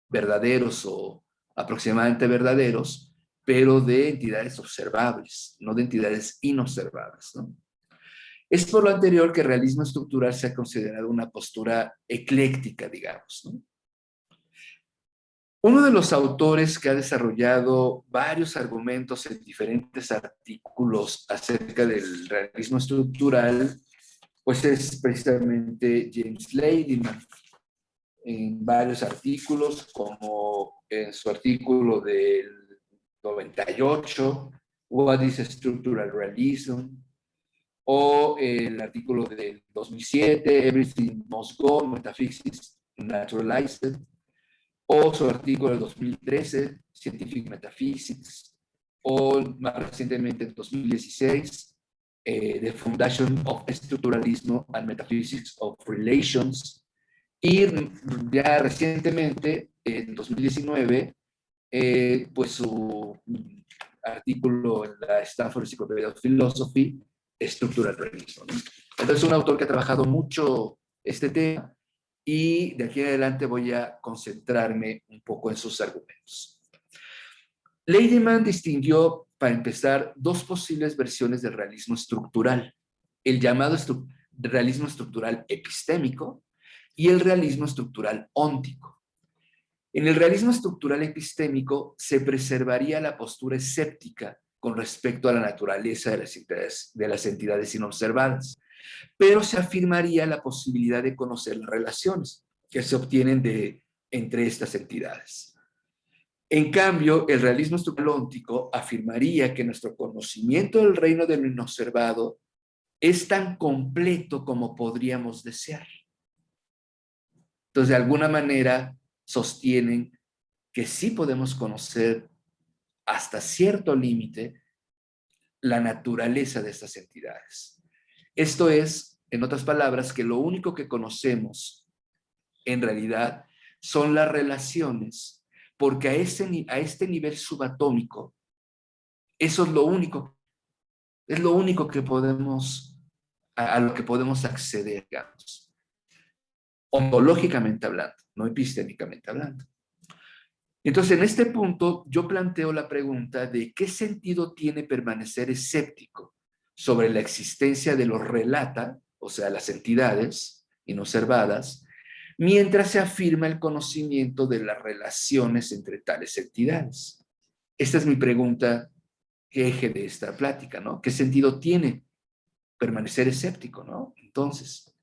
verdaderos o aproximadamente verdaderos, pero de entidades observables, no de entidades inobservables, ¿no? Es por lo anterior que el realismo estructural se ha considerado una postura ecléctica, digamos, ¿no? Uno de los autores que ha desarrollado varios argumentos en diferentes artículos acerca del realismo estructural, pues es precisamente James Ladyman, en varios artículos, como en su artículo del 98, What is Structural Realism, o el artículo del 2007, Everything Must Go, Metaphysics Naturalized, o su artículo del 2013, Scientific Metaphysics, o más recientemente en 2016, The Foundation of Structuralism and Metaphysics of Relations, y ya recientemente, en 2019, pues su artículo en la Stanford Encyclopedia of Philosophy, Structural Realism, ¿no? Entonces, un autor que ha trabajado mucho este tema, y de aquí en adelante voy a concentrarme un poco en sus argumentos. Ladyman distinguió, para empezar, dos posibles versiones del realismo estructural: el llamado realismo estructural epistémico y el realismo estructural óntico. En el realismo estructural epistémico se preservaría la postura escéptica con respecto a la naturaleza de las entidades inobservadas. pero se afirmaría la posibilidad de conocer las relaciones que se obtienen entre estas entidades. En cambio, el realismo estructural óntico afirmaría que nuestro conocimiento del reino de lo inobservado es tan completo como podríamos desear. Entonces, de alguna manera, sostienen que sí podemos conocer hasta cierto límite la naturaleza de estas entidades. Esto es, en otras palabras, que lo único que conocemos en realidad son las relaciones, porque a este nivel subatómico, eso es lo único que podemos, a lo que podemos acceder, digamos, ontológicamente hablando, no epistémicamente hablando. Entonces, en este punto, yo planteo la pregunta de qué sentido tiene permanecer escéptico sobre la existencia de los relata, o sea, las entidades inobservadas, mientras se afirma el conocimiento de las relaciones entre tales entidades. Esta es mi pregunta, que eje de esta plática, ¿no? ¿Qué sentido tiene permanecer escéptico, ¿no? Entonces,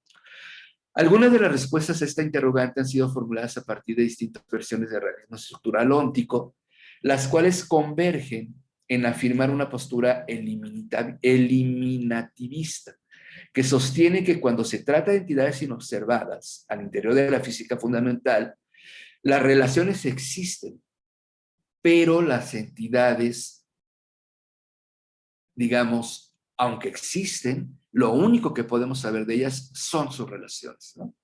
algunas de las respuestas a esta interrogante han sido formuladas a partir de distintas versiones del realismo estructural óntico, las cuales convergen en afirmar una postura eliminativista, que sostiene que cuando se trata de entidades inobservadas al interior de la física fundamental, las relaciones existen, pero las entidades, digamos, aunque existen, lo único que podemos saber de ellas son sus relaciones, ¿no?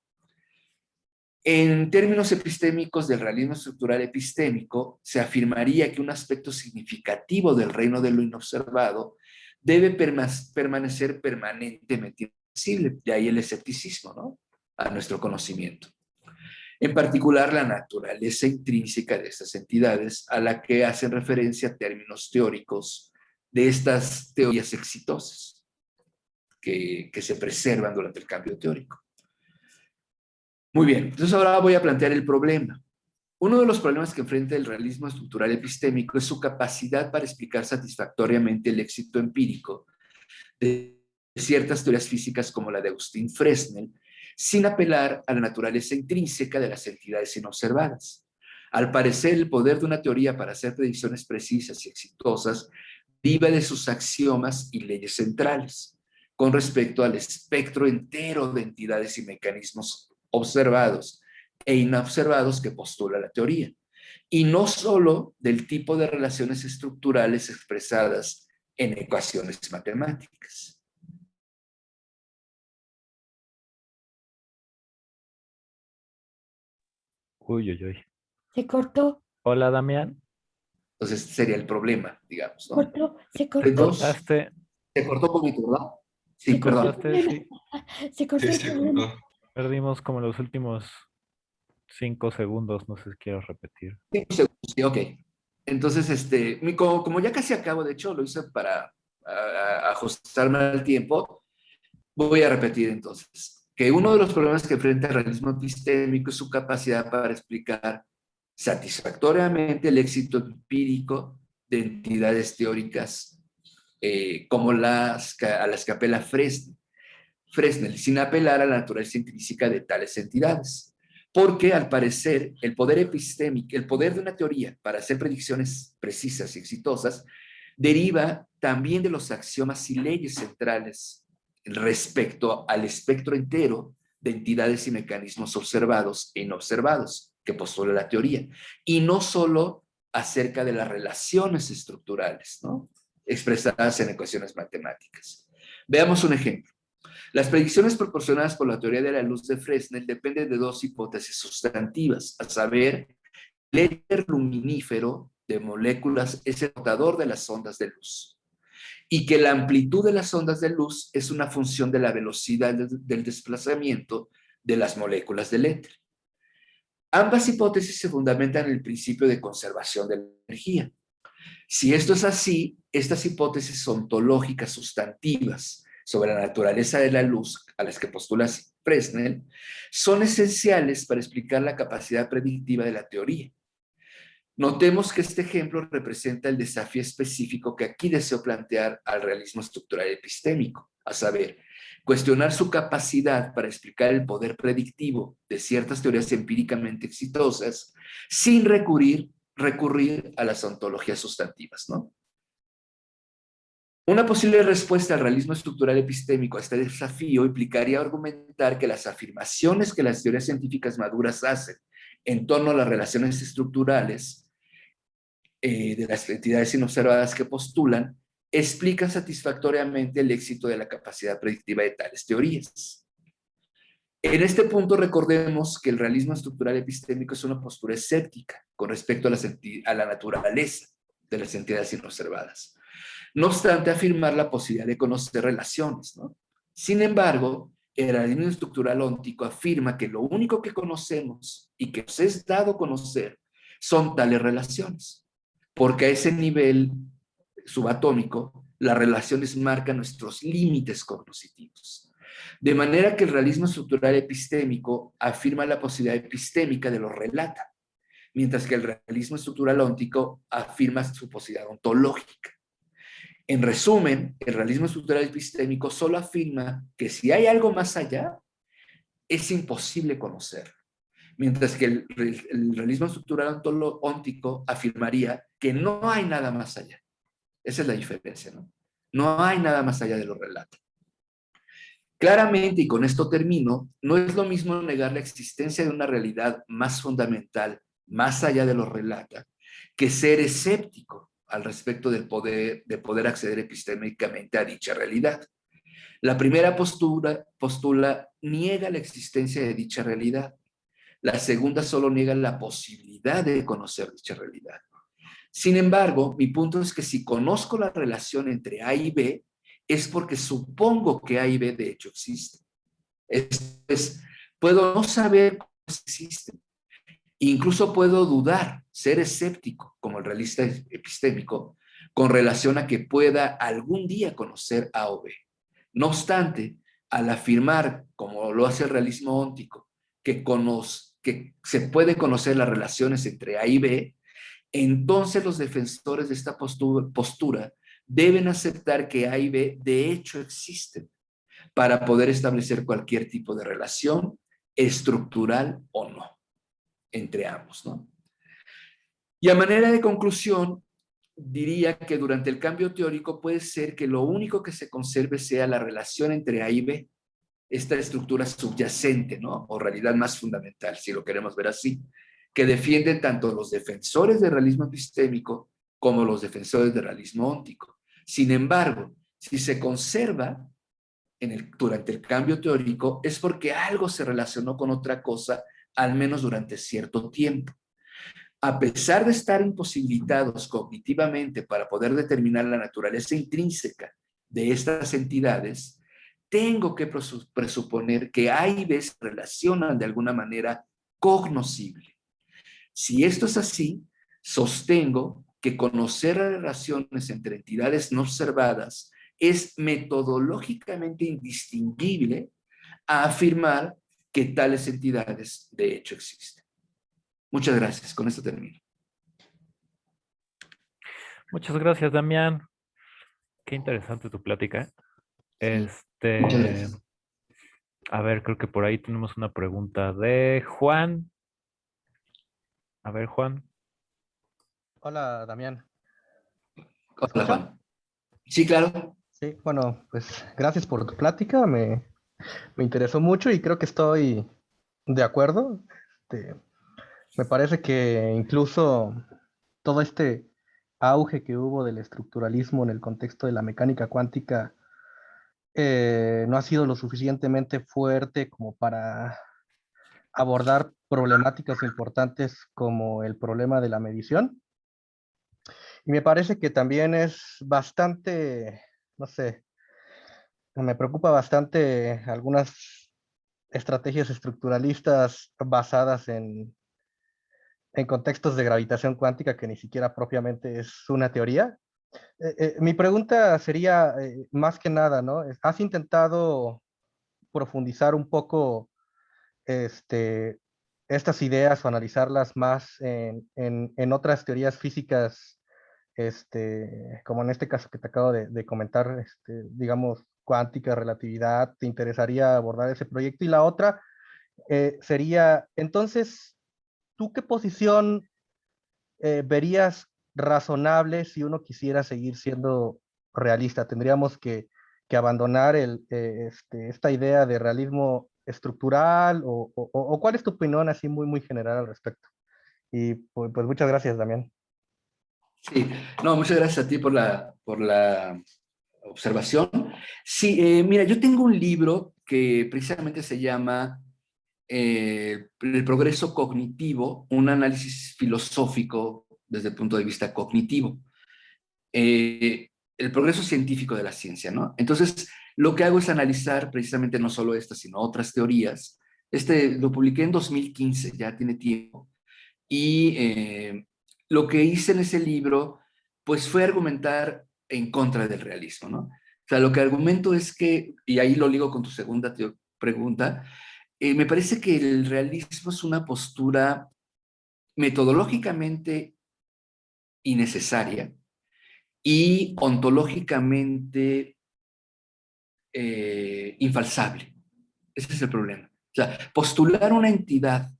En términos epistémicos del realismo estructural epistémico, se afirmaría que un aspecto significativo del reino de lo inobservado debe permanecer permanentemente invisible, de ahí el escepticismo, ¿no?, a nuestro conocimiento. En particular, la naturaleza intrínseca de estas entidades, a la que hacen referencia términos teóricos de estas teorías exitosas que se preservan durante el cambio teórico. Muy bien, entonces ahora voy a plantear el problema. Uno de los problemas que enfrenta el realismo estructural epistémico es su capacidad para explicar satisfactoriamente el éxito empírico de ciertas teorías físicas como la de Agustín Fresnel, sin apelar a la naturaleza intrínseca de las entidades inobservadas. Al parecer, el poder de una teoría para hacer predicciones precisas y exitosas deriva de sus axiomas y leyes centrales, con respecto al espectro entero de entidades y mecanismos observados e inobservados que postula la teoría, y no solo del tipo de relaciones estructurales expresadas en ecuaciones matemáticas. Uy, uy, uy. Se cortó, Hola, Damián. Entonces, este sería el problema, digamos, ¿no? cortó, se Te cortó, cortaste, Se cortó un poquito, ¿verdad? Sí, se te cortó el perdón. cortaste, problema, sí. se cortó Sí, el se problema. cortó. Perdimos como los últimos 5 segundos, no sé si quiero repetir. 5 segundos, sí, ok. Entonces, como ya casi acabo, de hecho, lo hice para ajustarme al tiempo, voy a repetir entonces, que uno de los problemas que enfrenta el realismo epistémico es su capacidad para explicar satisfactoriamente el éxito empírico de entidades teóricas como a las que apela Fresnel, sin apelar a la naturaleza intrínseca de tales entidades. Porque, al parecer, el poder epistémico, el poder de una teoría para hacer predicciones precisas y exitosas, deriva también de los axiomas y leyes centrales respecto al espectro entero de entidades y mecanismos observados e inobservados que postula la teoría, y no solo acerca de las relaciones estructurales, ¿no?, expresadas en ecuaciones matemáticas. Veamos un ejemplo. Las predicciones proporcionadas por la teoría de la luz de Fresnel dependen de dos hipótesis sustantivas, a saber, el éter luminífero de moléculas es el rotador de las ondas de luz, y que la amplitud de las ondas de luz es una función de la velocidad del desplazamiento de las moléculas del éter. Ambas hipótesis se fundamentan en el principio de conservación de la energía. Si esto es así, estas hipótesis ontológicas sustantivas sobre la naturaleza de la luz, a las que postula Fresnel, son esenciales para explicar la capacidad predictiva de la teoría. Notemos que este ejemplo representa el desafío específico que aquí deseo plantear al realismo estructural epistémico, a saber, cuestionar su capacidad para explicar el poder predictivo de ciertas teorías empíricamente exitosas sin recurrir a las ontologías sustantivas, ¿no? Una posible respuesta al realismo estructural epistémico a este desafío implicaría argumentar que las afirmaciones que las teorías científicas maduras hacen en torno a las relaciones estructurales de las entidades inobservadas que postulan explican satisfactoriamente el éxito de la capacidad predictiva de tales teorías. En este punto recordemos que el realismo estructural epistémico es una postura escéptica con respecto a la naturaleza de las entidades inobservadas. No obstante, afirmar la posibilidad de conocer relaciones, ¿no? Sin embargo, el realismo estructural óntico afirma que lo único que conocemos y que nos es dado conocer son tales relaciones, porque a ese nivel subatómico, las relaciones marcan nuestros límites cognitivos. De manera que el realismo estructural epistémico afirma la posibilidad epistémica de lo relata, mientras que el realismo estructural óntico afirma su posibilidad ontológica. En resumen, el realismo estructural epistémico solo afirma que si hay algo más allá, es imposible conocerlo. Mientras que el realismo estructural óntico afirmaría que no hay nada más allá. Esa es la diferencia, ¿no? No hay nada más allá de lo relato. Claramente, y con esto termino, no es lo mismo negar la existencia de una realidad más fundamental, más allá de lo relata, que ser escéptico al respecto de poder acceder epistémicamente a dicha realidad. La primera postula niega la existencia de dicha realidad. La segunda solo niega la posibilidad de conocer dicha realidad. Sin embargo, mi punto es que si conozco la relación entre A y B, es porque supongo que A y B de hecho existen. Puedo no saber cómo existen. Incluso puedo dudar, ser escéptico, como el realista epistémico, con relación a que pueda algún día conocer A o B. No obstante, al afirmar, como lo hace el realismo óntico, que se puede conocer las relaciones entre A y B, entonces los defensores de esta postura deben aceptar que A y B de hecho existen para poder establecer cualquier tipo de relación estructural o no entre ambos, ¿no? Y a manera de conclusión, diría que durante el cambio teórico puede ser que lo único que se conserve sea la relación entre A y B, esta estructura subyacente, ¿no? O realidad más fundamental, si lo queremos ver así, que defienden tanto los defensores del realismo epistémico como los defensores del realismo óntico. Sin embargo, si se conserva durante el cambio teórico, es porque algo se relacionó con otra cosa, al menos durante cierto tiempo. A pesar de estar imposibilitados cognitivamente para poder determinar la naturaleza intrínseca de estas entidades, tengo que presuponer que A y B se relacionan de alguna manera cognoscible. Si esto es así, sostengo que conocer las relaciones entre entidades no observadas es metodológicamente indistinguible a afirmar que tales entidades de hecho existen. Muchas gracias. Con esto termino. Muchas gracias, Damián. Qué interesante tu plática. Sí. Muchas gracias. A ver, creo que por ahí tenemos una pregunta de Juan. A ver, Juan. Hola, Damián. ¿Me Hola, escucha? Juan. Sí, claro. Sí, bueno, pues gracias por tu plática, me interesó mucho y creo que estoy de acuerdo. Este, me parece que incluso todo este auge que hubo del estructuralismo en el contexto de la mecánica cuántica no ha sido lo suficientemente fuerte como para abordar problemáticas importantes como el problema de la medición. Y me parece que también es bastante, no sé, me preocupa bastante algunas estrategias estructuralistas basadas en contextos de gravitación cuántica que ni siquiera propiamente es una teoría. Mi pregunta sería, más que nada, ¿no? ¿Has intentado profundizar un poco estas ideas o analizarlas más en otras teorías físicas, como en este caso que te acabo de comentar, digamos, cuántica, relatividad, te interesaría abordar ese proyecto. Y la otra sería, entonces, ¿tú qué posición verías razonable si uno quisiera seguir siendo realista? ¿Tendríamos que abandonar esta idea de realismo estructural o cuál es tu opinión así muy, muy general al respecto? Y pues muchas gracias, Damián. Sí, no, muchas gracias a ti por la observación. Sí, mira, yo tengo un libro que precisamente se llama El progreso cognitivo, un análisis filosófico desde el punto de vista cognitivo. El progreso científico de la ciencia, ¿no? Entonces, lo que hago es analizar precisamente no solo estas, sino otras teorías. Lo publiqué en 2015, ya tiene tiempo. Y lo que hice en ese libro, pues fue argumentar en contra del realismo, ¿no? O sea, lo que argumento es que, y ahí lo ligo con tu segunda pregunta, me parece que el realismo es una postura metodológicamente innecesaria y ontológicamente infalsable. Ese es el problema. O sea, postular una entidad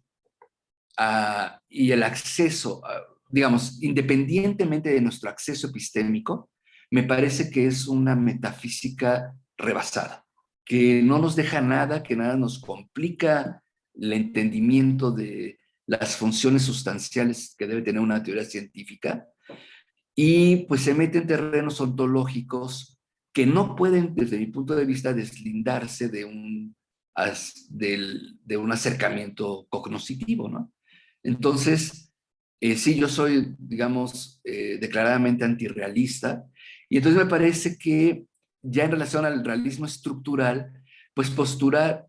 y el acceso, digamos, independientemente de nuestro acceso epistémico, me parece que es una metafísica rebasada, que no nos deja nada, que nada nos complica el entendimiento de las funciones sustanciales que debe tener una teoría científica, y pues se mete en terrenos ontológicos que no pueden, desde mi punto de vista, deslindarse de un acercamiento cognoscitivo, ¿no? Entonces, sí, yo soy, digamos, declaradamente antirrealista, y entonces me parece que ya en relación al realismo estructural, pues postular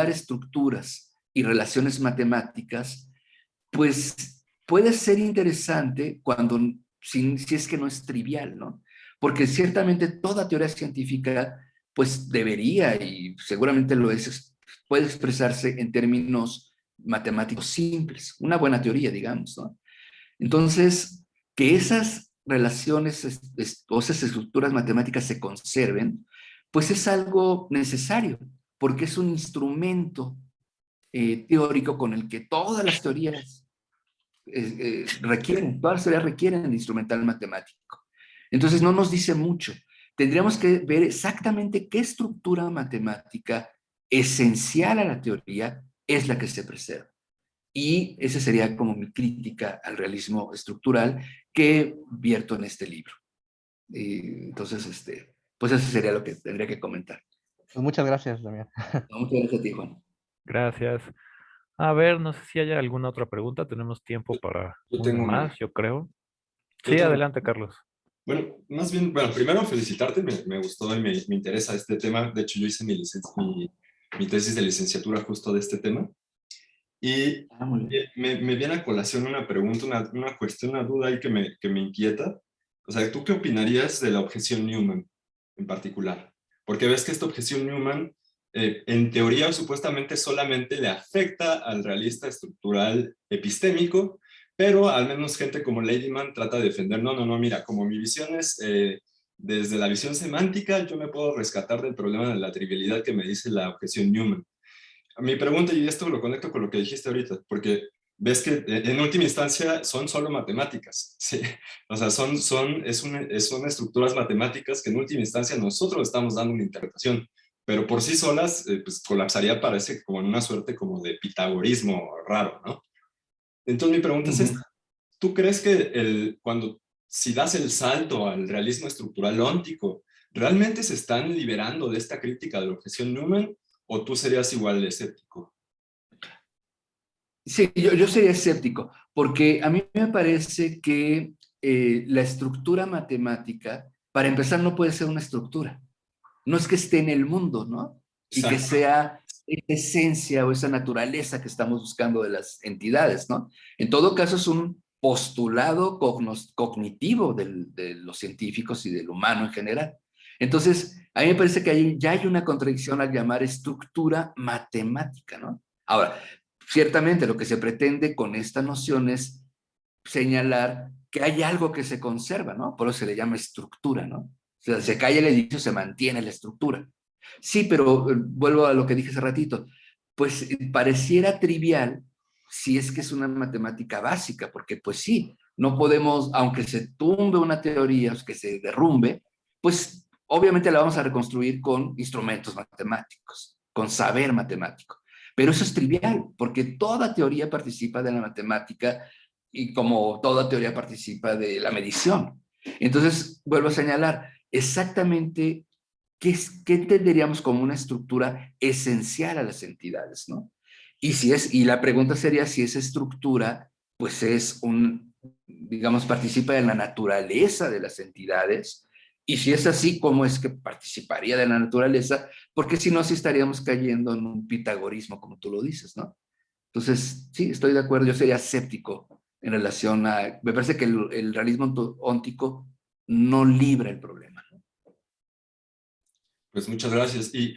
estructuras y relaciones matemáticas, pues puede ser interesante si es que no es trivial, ¿no? Porque ciertamente toda teoría científica, pues debería, y seguramente lo es, puede expresarse en términos matemáticos simples, una buena teoría, digamos, ¿no? Entonces, que esas relaciones o esas estructuras matemáticas se conserven, pues es algo necesario, porque es un instrumento teórico con el que todas las teorías todas las teorías requieren el instrumental matemático. Entonces no nos dice mucho. Tendríamos que ver exactamente qué estructura matemática esencial a la teoría es la que se preserva. Y esa sería como mi crítica al realismo estructural que vierto en este libro. Entonces, pues eso sería lo que tendría que comentar. Pues muchas gracias, Damián. Muchas gracias a ti, Juan. Gracias. A ver, no sé si hay alguna otra pregunta. Tenemos tiempo para Yo una tengo más, una. yo creo. Yo Sí, tengo adelante, Carlos. Bueno, más bien, bueno, primero felicitarte, me gustó y me interesa este tema. De hecho, yo hice mi tesis de licenciatura justo de este tema. Y Muy bien. me viene a colación una pregunta, una cuestión, una duda ahí que me inquieta. O sea, ¿tú qué opinarías de la objeción Newman en particular? Porque ves que esta objeción Newman, en teoría, supuestamente solamente le afecta al realista estructural epistémico, pero al menos gente como Ladyman trata de defender, no, mira, como mi visión es desde la visión semántica, yo me puedo rescatar del problema de la trivialidad que me dice la objeción Newman. Mi pregunta, y esto lo conecto con lo que dijiste ahorita, porque ves que en última instancia son solo matemáticas, ¿sí? O sea, son estructuras matemáticas que en última instancia nosotros estamos dando una interpretación, pero por sí solas pues colapsaría, parece como en una suerte como de pitagorismo raro, ¿no? Entonces mi pregunta es esta, ¿tú crees que si das el salto al realismo estructural óntico, realmente se están liberando de esta crítica de la objeción Newman o tú serías igual de escéptico? Sí, yo sería escéptico, porque a mí me parece que la estructura matemática, para empezar, no puede ser una estructura. No es que esté en el mundo, ¿no? Y que Exacto. sea esa esencia o esa naturaleza que estamos buscando de las entidades, ¿no? En todo caso, es un postulado cognitivo de los científicos y del humano en general. Entonces, a mí me parece que ya hay una contradicción al llamar estructura matemática, ¿no? Ahora, ciertamente lo que se pretende con esta noción es señalar que hay algo que se conserva, ¿no? Por eso se le llama estructura, ¿no? O sea, se cae el edificio, se mantiene la estructura. Sí, pero vuelvo a lo que dije hace ratito, pues pareciera trivial si es que es una matemática básica, porque pues sí, no podemos, aunque se tumbe una teoría, que se derrumbe, pues obviamente la vamos a reconstruir con instrumentos matemáticos, con saber matemático. Pero eso es trivial, porque toda teoría participa de la matemática y como toda teoría participa de la medición. Entonces, vuelvo a señalar, exactamente qué entenderíamos como una estructura esencial a las entidades, ¿no? Y la pregunta sería si esa estructura, pues digamos, participa de la naturaleza de las entidades, y si es así, ¿cómo es que participaría de la naturaleza? Porque si no, sí estaríamos cayendo en un pitagorismo, como tú lo dices, ¿no? Entonces, sí, estoy de acuerdo, yo sería escéptico en relación a, me parece que el realismo óntico no libra el problema. Pues muchas gracias. Y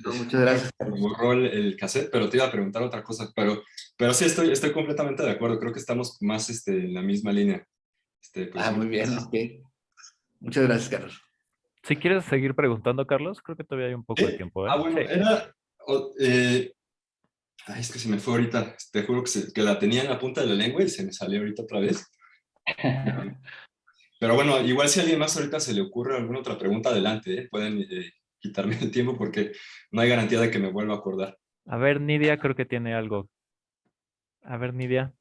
No, muchas gracias, me Carlos. borró el cassette, pero te iba a preguntar otra cosa. Pero sí, estoy completamente de acuerdo. Creo que estamos más en la misma línea. Pues, Muy bien, ok. Muchas gracias, Carlos. Si quieres seguir preguntando, Carlos, creo que todavía hay un poco de ¿sí? tiempo, ¿eh? Bueno, Sí. ay, es que se me fue ahorita. Te juro que la tenía en la punta de la lengua y se me salió ahorita otra vez. Pero bueno, igual si a alguien más ahorita se le ocurre alguna otra pregunta, adelante, ¿eh? Pueden quitarme el tiempo porque no hay garantía de que me vuelva a acordar. A ver, Nidia creo que tiene algo. A ver, Nidia,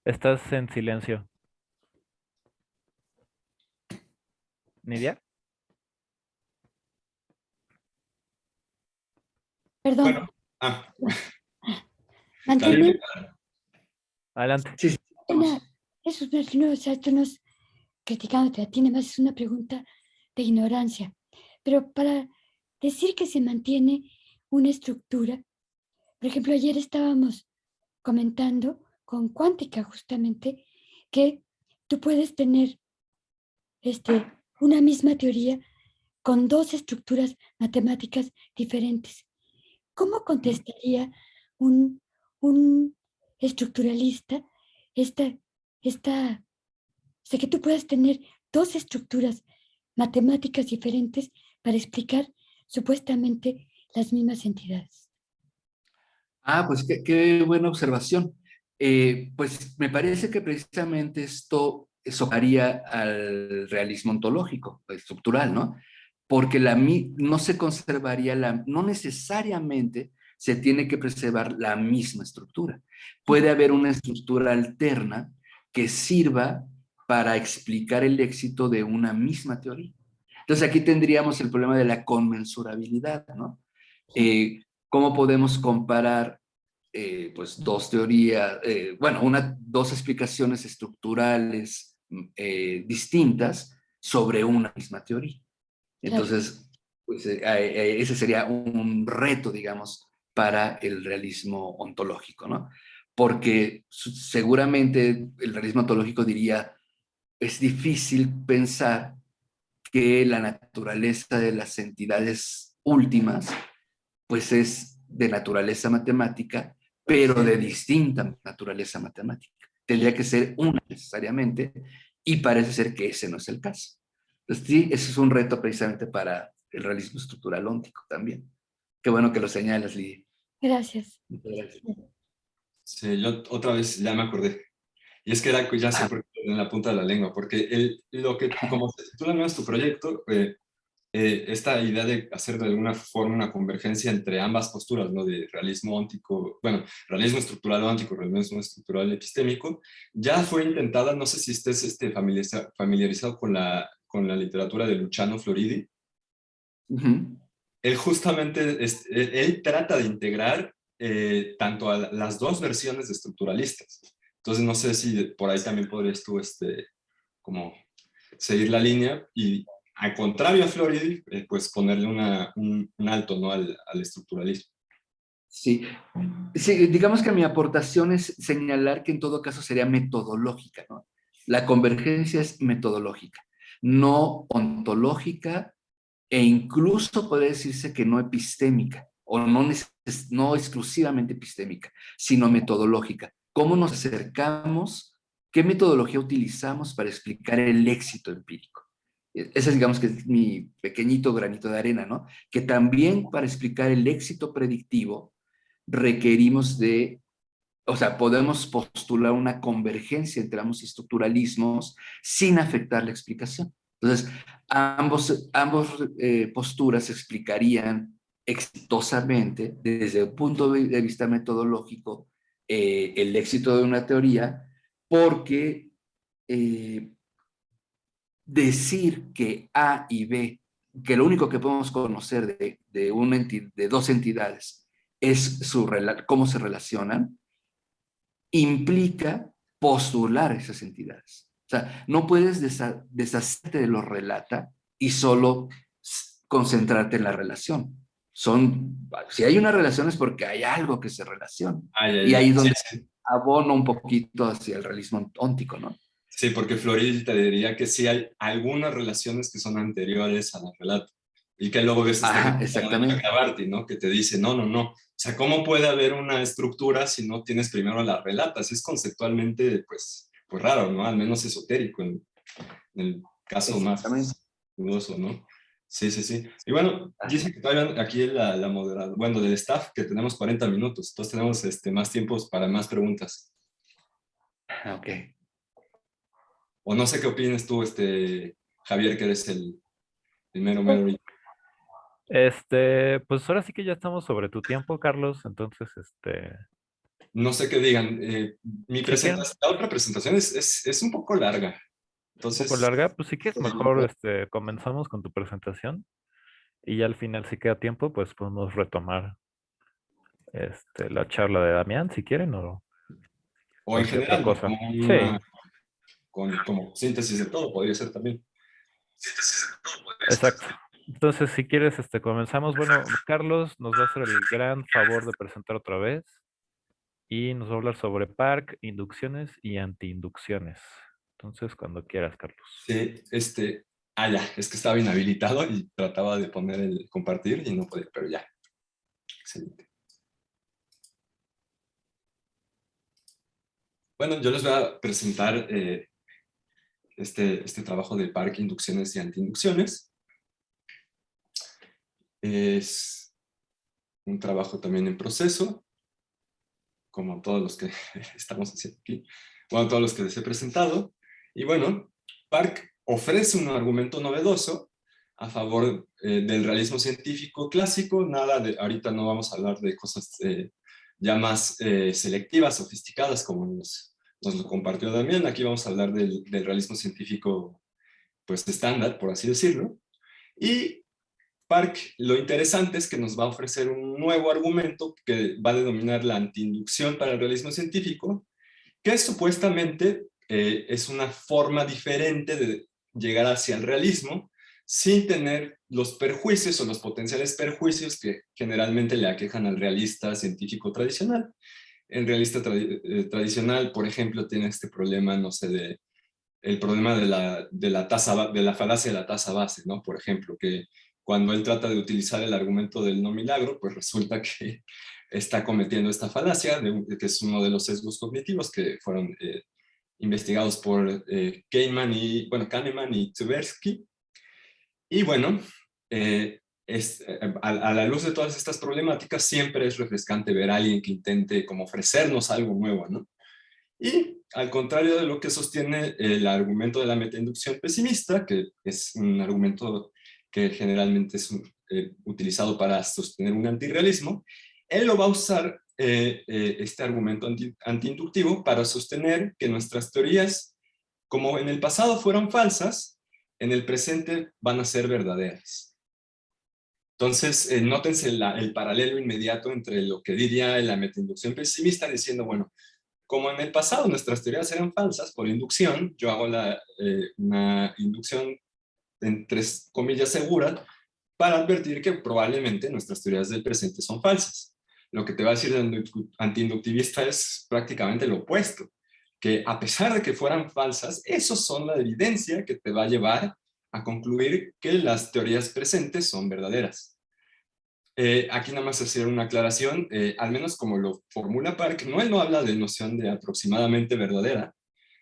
estás en silencio. ¿Nidia? Perdón, Bueno, ah, mantener Dale, Adelante. Sí, sí. una, eso no, o sea, tú nos criticándote a ti, nada más es una pregunta de ignorancia. Pero para decir que se mantiene una estructura, por ejemplo, ayer estábamos comentando con cuántica justamente que tú puedes tener una misma teoría con dos estructuras matemáticas diferentes. ¿Cómo contestaría un, un estructuralista esta, esta, o sea, que tú puedas tener dos estructuras matemáticas diferentes para explicar supuestamente las mismas entidades? Pues qué buena observación. Pues me parece que precisamente esto socaría al realismo ontológico, estructural, ¿no? Porque no se conservaría no necesariamente se tiene que preservar la misma estructura. Puede haber una estructura alterna que sirva para explicar el éxito de una misma teoría. Entonces aquí tendríamos el problema de la conmensurabilidad, ¿no? ¿Cómo podemos comparar pues dos teorías, dos explicaciones estructurales distintas sobre una misma teoría? Claro, Entonces, pues ese sería un reto, digamos, para el realismo ontológico, ¿no? Porque seguramente el realismo ontológico diría, es difícil pensar que la naturaleza de las entidades últimas, pues es de naturaleza matemática, pero de distinta naturaleza matemática. Tendría que ser una necesariamente, y parece ser que ese no es el caso. Entonces, sí, ese es un reto precisamente para el realismo estructural óntico también. Qué bueno que lo señalas, Lidia. gracias. Muchas gracias. sí, yo otra vez ya me acordé. Y es que ya sé por qué en la punta de la lengua, porque como se titula no es tu proyecto, esta idea de hacer de alguna forma una convergencia entre ambas posturas, ¿no? De realismo óntico, bueno, realismo estructural óntico, realismo estructural epistémico, ya fue intentada, no sé si estés familiarizado con la literatura de Luciano Floridi. Él justamente, él trata de integrar tanto a las dos versiones de estructuralistas. Entonces no sé si por ahí también podrías tú como seguir la línea y al contrario a Floridi, pues ponerle un alto, ¿no? al estructuralismo. Sí. Sí, digamos que mi aportación es señalar que en todo caso sería metodológica, ¿no? La convergencia es metodológica, no ontológica, e incluso puede decirse que no epistémica, o no exclusivamente epistémica, sino metodológica. ¿Cómo nos acercamos ¿Qué metodología utilizamos para explicar el éxito empírico? Ese, digamos que es mi pequeñito granito de arena, ¿no? Que también para explicar el éxito predictivo requerimos de, o sea, podemos postular una convergencia entre ambos estructuralismos sin afectar la explicación. Entonces, ambos posturas explicarían exitosamente, desde el punto de vista metodológico, el éxito de una teoría, porque decir que A y B, que lo único que podemos conocer de dos entidades es cómo se relacionan, implica postular esas entidades. O sea, no puedes deshacerte de lo relata y solo concentrarte en la relación. Si hay una relación es porque hay algo que se relaciona. Ay, Y ay, ay. ahí es Sí, donde sí. abono un poquito hacia el realismo óntico, ¿no? Sí, porque Floril te diría que sí hay algunas relaciones que son anteriores al relato. Y que luego ves este Ajá, ejemplo de exactamente. Chakrabarty, ¿no? Que te dice, no, no, no. O sea, ¿cómo puede haber una estructura si no tienes primero las relatas? Es conceptualmente, pues raro, ¿no? Al menos esotérico, en el caso Exactamente. más dudoso, ¿no? Sí, sí, sí. Y bueno, dice que todavía aquí la moderadora, bueno, del staff, que tenemos 40 minutos. Entonces tenemos más tiempos para más preguntas. Ok. O no sé qué opinas tú, Javier, que eres el mero mero. Pues ahora sí que ya estamos sobre tu tiempo, Carlos. Entonces, No sé qué digan. Mi si quieren, presentación, la otra presentación es un poco larga. un poco Entonces, larga, pues si quieres mejor, comenzamos con tu presentación y ya al final, si queda tiempo, pues podemos retomar, la charla de Damián, si quieren, o o en cualquier otra general, ¿no? cosa. Sí, Como síntesis de todo, podría ser también. exacto. Entonces, si quieres, comenzamos. Bueno, Carlos nos va a hacer el gran favor de presentar otra vez y nos va a hablar sobre Park, inducciones y antiinducciones. Entonces, cuando quieras, Carlos. Sí, ya, es que estaba inhabilitado y trataba de poner el compartir y no podía, pero ya. Excelente. Bueno, yo les voy a presentar este trabajo de Park, inducciones y antiinducciones. Es un trabajo también en proceso, como todos los que estamos haciendo aquí, bueno, todos los que les he presentado. Y bueno, Park ofrece un argumento novedoso a favor del realismo científico clásico. Ahorita no vamos a hablar de cosas ya más selectivas, sofisticadas, como nos lo compartió Damián. Aquí vamos a hablar del realismo científico, pues estándar, por así decirlo. Y Park, lo interesante es que nos va a ofrecer un nuevo argumento que va a denominar la antiinducción para el realismo científico, que supuestamente es una forma diferente de llegar hacia el realismo sin tener los perjuicios o los potenciales perjuicios que generalmente le aquejan al realista científico tradicional. El realista tradicional, por ejemplo, tiene este problema, no sé, el problema de la falacia de la tasa base, ¿no? Por ejemplo, que cuando él trata de utilizar el argumento del no milagro, pues resulta que está cometiendo esta falacia, que es uno de los sesgos cognitivos que fueron investigados por Kahneman y Tversky. Y bueno, a la luz de todas estas problemáticas, siempre es refrescante ver a alguien que intente como ofrecernos algo nuevo, ¿no? Y al contrario de lo que sostiene el argumento de la metainducción pesimista, que es un argumento que generalmente es utilizado para sostener un antirrealismo, él lo va a usar, este argumento antiinductivo, para sostener que nuestras teorías, como en el pasado fueron falsas, en el presente van a ser verdaderas. Entonces, nótense el paralelo inmediato entre lo que diría la metainducción pesimista, diciendo, bueno, como en el pasado nuestras teorías eran falsas por inducción, yo hago una inducción entre comillas segura para advertir que probablemente nuestras teorías del presente son falsas. Lo que te va a decir el antiinductivista es prácticamente lo opuesto, que a pesar de que fueran falsas, esos son la evidencia que te va a llevar a concluir que las teorías presentes son verdaderas. Aquí nada más hacer una aclaración, al menos como lo formula Park, él no habla de noción de aproximadamente verdadera,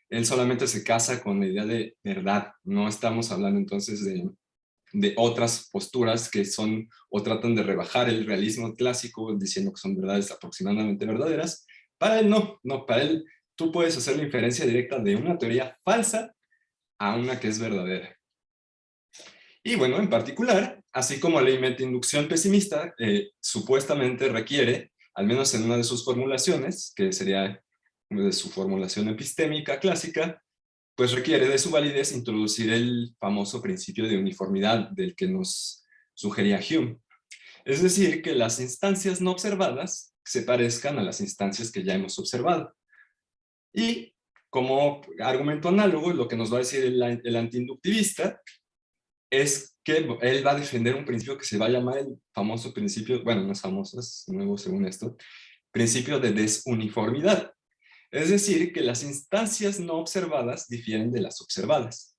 él solamente se casa con la idea de verdad. No estamos hablando entonces de otras posturas que son o tratan de rebajar el realismo clásico diciendo que son verdades aproximadamente verdaderas. Para él no, para él tú puedes hacer la inferencia directa de una teoría falsa a una que es verdadera. Y bueno, en particular, así como la inducción pesimista supuestamente requiere, al menos en una de sus formulaciones, que sería de su formulación epistémica clásica, pues requiere de su validez introducir el famoso principio de uniformidad del que nos sugería Hume. Es decir, que las instancias no observadas se parezcan a las instancias que ya hemos observado. Y como argumento análogo, lo que nos va a decir el antiinductivista es que él va a defender un principio que se va a llamar el famoso principio, bueno, no es famoso, es nuevo según esto, principio de desuniformidad. Es decir, que las instancias no observadas difieren de las observadas.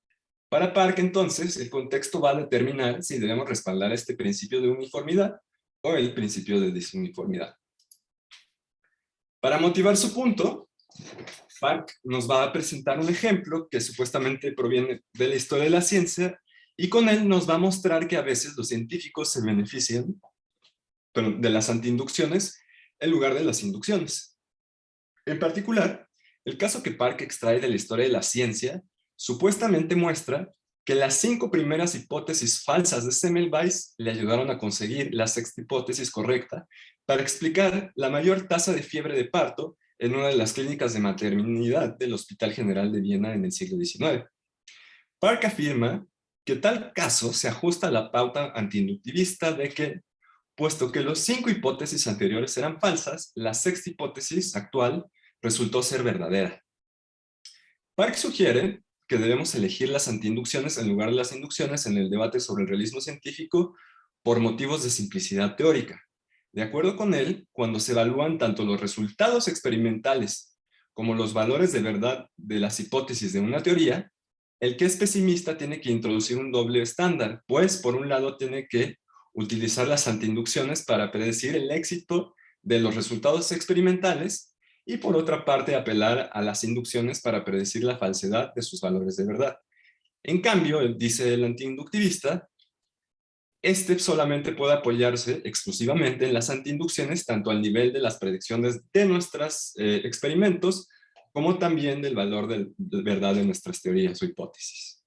Para Park, entonces, el contexto va a determinar si debemos respaldar este principio de uniformidad o el principio de desuniformidad. Para motivar su punto, Park nos va a presentar un ejemplo que supuestamente proviene de la historia de la ciencia y con él nos va a mostrar que a veces los científicos se benefician de las antiinducciones en lugar de las inducciones. En particular, el caso que Park extrae de la historia de la ciencia supuestamente muestra que las 5 primeras hipótesis falsas de Semmelweis le ayudaron a conseguir la sexta hipótesis correcta para explicar la mayor tasa de fiebre de parto en una de las clínicas de maternidad del Hospital General de Viena en el siglo XIX. Park afirma que tal caso se ajusta a la pauta antiinductivista de que, puesto que las 5 hipótesis anteriores eran falsas, la sexta hipótesis actual resultó ser verdadera. Park sugiere que debemos elegir las antiinducciones en lugar de las inducciones en el debate sobre el realismo científico por motivos de simplicidad teórica. De acuerdo con él, cuando se evalúan tanto los resultados experimentales como los valores de verdad de las hipótesis de una teoría, el que es pesimista tiene que introducir un doble estándar, pues por un lado tiene que utilizar las antiinducciones para predecir el éxito de los resultados experimentales y por otra parte apelar a las inducciones para predecir la falsedad de sus valores de verdad. En cambio, dice el antiinductivista, este solamente puede apoyarse exclusivamente en las antiinducciones tanto al nivel de las predicciones de nuestros experimentos como también del valor de verdad de nuestras teorías o hipótesis.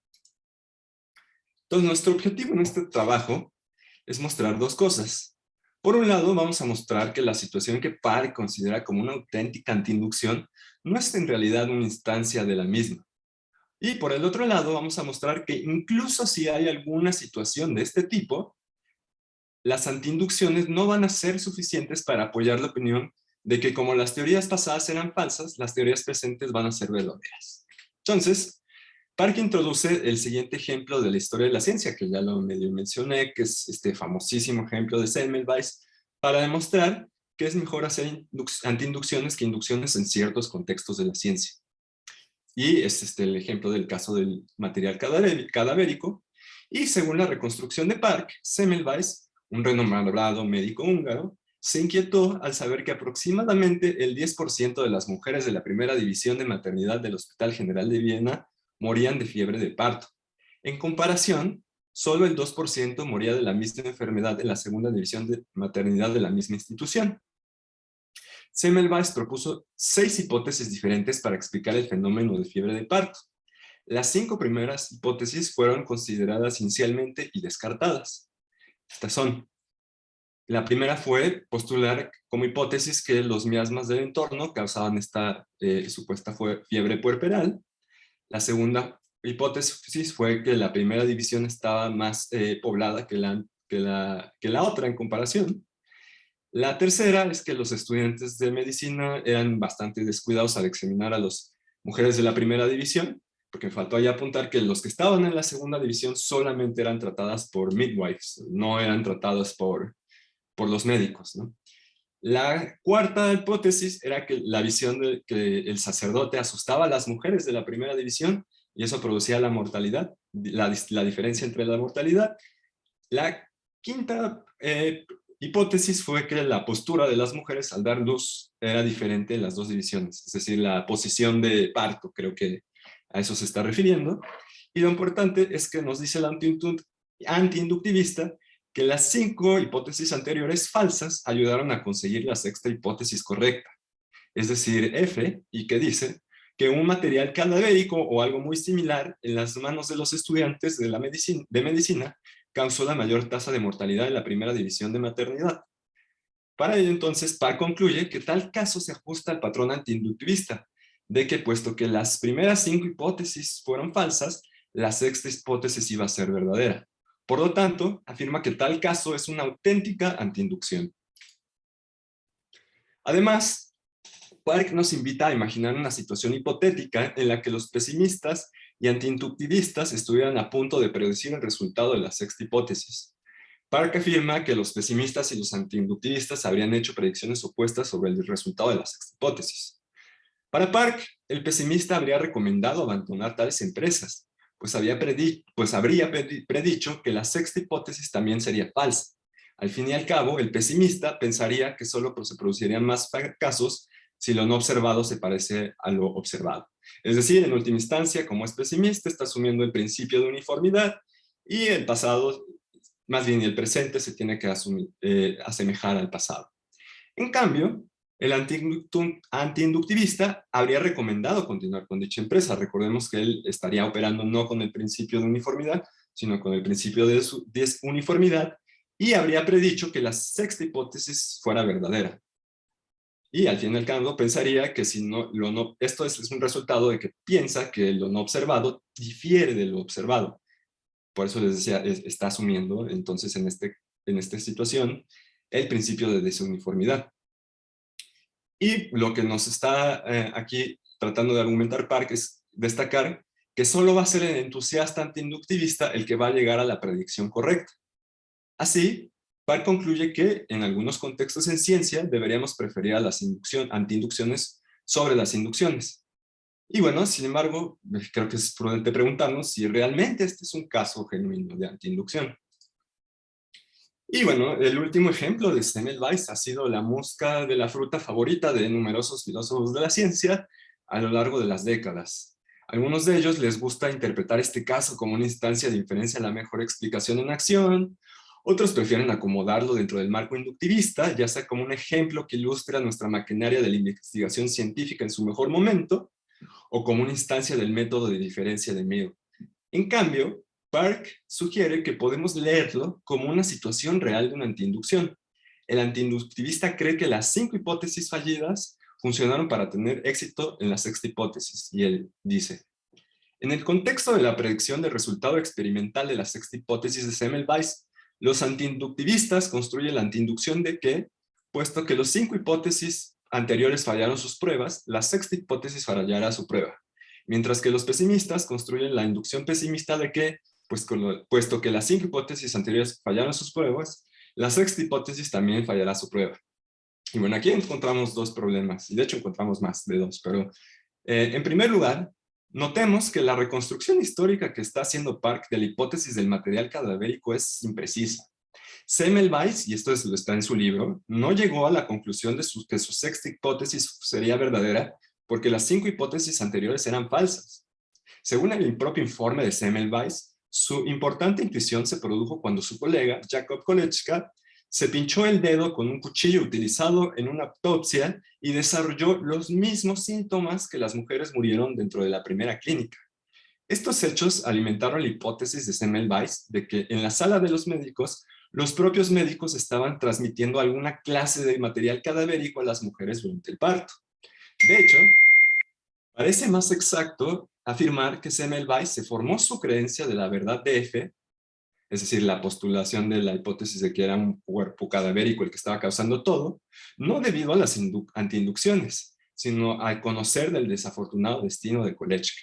Entonces, nuestro objetivo en este trabajo es mostrar 2 cosas. Por un lado, vamos a mostrar que la situación que Park considera como una auténtica antiinducción no es en realidad una instancia de la misma. Y por el otro lado, vamos a mostrar que incluso si hay alguna situación de este tipo, las antiinducciones no van a ser suficientes para apoyar la opinión de que como las teorías pasadas eran falsas, las teorías presentes van a ser verdaderas. Entonces, Park introduce el siguiente ejemplo de la historia de la ciencia, que ya lo medio mencioné, que es este famosísimo ejemplo de Semmelweis, para demostrar que es mejor hacer antiinducciones que inducciones en ciertos contextos de la ciencia. Y es el ejemplo del caso del material cadavérico. Y según la reconstrucción de Park, Semmelweis, un renombrado médico húngaro, se inquietó al saber que aproximadamente el 10% de las mujeres de la primera división de maternidad del Hospital General de Viena morían de fiebre de parto. En comparación, solo el 2% moría de la misma enfermedad en la segunda división de maternidad de la misma institución. Semmelweis propuso 6 hipótesis diferentes para explicar el fenómeno de fiebre de parto. Las 5 primeras hipótesis fueron consideradas inicialmente y descartadas. Estas son: la primera fue postular como hipótesis que los miasmas del entorno causaban esta supuesta fiebre puerperal. La segunda hipótesis fue que la primera división estaba más poblada que la otra en comparación. La tercera es que los estudiantes de medicina eran bastante descuidados al examinar a las mujeres de la primera división, porque me faltó ahí apuntar que los que estaban en la segunda división solamente eran tratadas por midwives, no eran tratadas por los médicos, ¿no? La cuarta hipótesis era que la visión de que el sacerdote asustaba a las mujeres de la primera división y eso producía la mortalidad, la diferencia entre la mortalidad. La quinta hipótesis fue que la postura de las mujeres al dar luz era diferente en las 2 divisiones, es decir, la posición de parto creo que A eso se está refiriendo. Y lo importante es que nos dice el antiinductivista que las 5 hipótesis anteriores falsas ayudaron a conseguir la sexta hipótesis correcta. Es decir, F, y que dice que un material cadavérico o algo muy similar en las manos de los estudiantes de medicina causó la mayor tasa de mortalidad en la primera división de maternidad. Para ello, entonces, Park concluye que tal caso se ajusta al patrón antiinductivista, de que puesto que las primeras 5 hipótesis fueron falsas, la sexta hipótesis iba a ser verdadera. Por lo tanto, afirma que tal caso es una auténtica antiinducción. Además, Park nos invita a imaginar una situación hipotética en la que los pesimistas y antiinductivistas estuvieran a punto de predecir el resultado de la sexta hipótesis. Park afirma que los pesimistas y los antiinductivistas habrían hecho predicciones opuestas sobre el resultado de la sexta hipótesis. Para Park, el pesimista habría recomendado abandonar tales empresas, pues habría predicho que la sexta hipótesis también sería falsa. Al fin y al cabo, el pesimista pensaría que solo se producirían más fracasos si lo no observado se parece a lo observado. Es decir, en última instancia, como es pesimista, está asumiendo el principio de uniformidad y el pasado, más bien el presente, se tiene que asemejar al pasado. En cambio, el antiinductivista habría recomendado continuar con dicha empresa. Recordemos que él estaría operando no con el principio de uniformidad, sino con el principio de desuniformidad, y habría predicho que la sexta hipótesis fuera verdadera. Y al fin y al cabo pensaría que si esto es un resultado de que piensa que lo no observado difiere de lo observado. Por eso les decía, está asumiendo entonces en esta situación el principio de desuniformidad. Y lo que nos está aquí tratando de argumentar Park es destacar que solo va a ser el entusiasta antiinductivista el que va a llegar a la predicción correcta. Así, Park concluye que en algunos contextos en ciencia deberíamos preferir a las antiinducciones sobre las inducciones. Y bueno, sin embargo, creo que es prudente preguntarnos si realmente este es un caso genuino de antiinducción. Y bueno, el último ejemplo de Semmelweis ha sido la mosca de la fruta favorita de numerosos filósofos de la ciencia a lo largo de las décadas. A algunos de ellos les gusta interpretar este caso como una instancia de inferencia a la mejor explicación en acción. Otros prefieren acomodarlo dentro del marco inductivista, ya sea como un ejemplo que ilustra nuestra maquinaria de la investigación científica en su mejor momento, o como una instancia del método de diferencia de Mill. En cambio, Park sugiere que podemos leerlo como una situación real de una antiinducción. El antiinductivista cree que las 5 hipótesis fallidas funcionaron para tener éxito en la sexta hipótesis, y él dice: en el contexto de la predicción del resultado experimental de la sexta hipótesis de Semmelweis, los antiinductivistas construyen la antiinducción de que, puesto que los 5 hipótesis anteriores fallaron sus pruebas, la sexta hipótesis fallará su prueba. Mientras que los pesimistas construyen la inducción pesimista de que, puesto que las 5 hipótesis anteriores fallaron sus pruebas, la sexta hipótesis también fallará su prueba. Y bueno, aquí encontramos 2 problemas, y de hecho encontramos más de 2, pero en primer lugar, notemos que la reconstrucción histórica que está haciendo Park de la hipótesis del material cadavérico es imprecisa. Semmelweis, y esto está en su libro, no llegó a la conclusión de que su sexta hipótesis sería verdadera porque las 5 hipótesis anteriores eran falsas. Según el propio informe de Semmelweis, su importante intuición se produjo cuando su colega, Jakob Kolečka, se pinchó el dedo con un cuchillo utilizado en una autopsia y desarrolló los mismos síntomas que las mujeres murieron dentro de la primera clínica. Estos hechos alimentaron la hipótesis de Semmelweis de que en la sala de los médicos, los propios médicos estaban transmitiendo alguna clase de material cadavérico a las mujeres durante el parto. De hecho, parece más exacto afirmar que Semmelweis se formó su creencia de la verdad de F, es decir, la postulación de la hipótesis de que era un cuerpo cadavérico el que estaba causando todo, no debido a las antiinducciones, sino al conocer del desafortunado destino de Kolečka.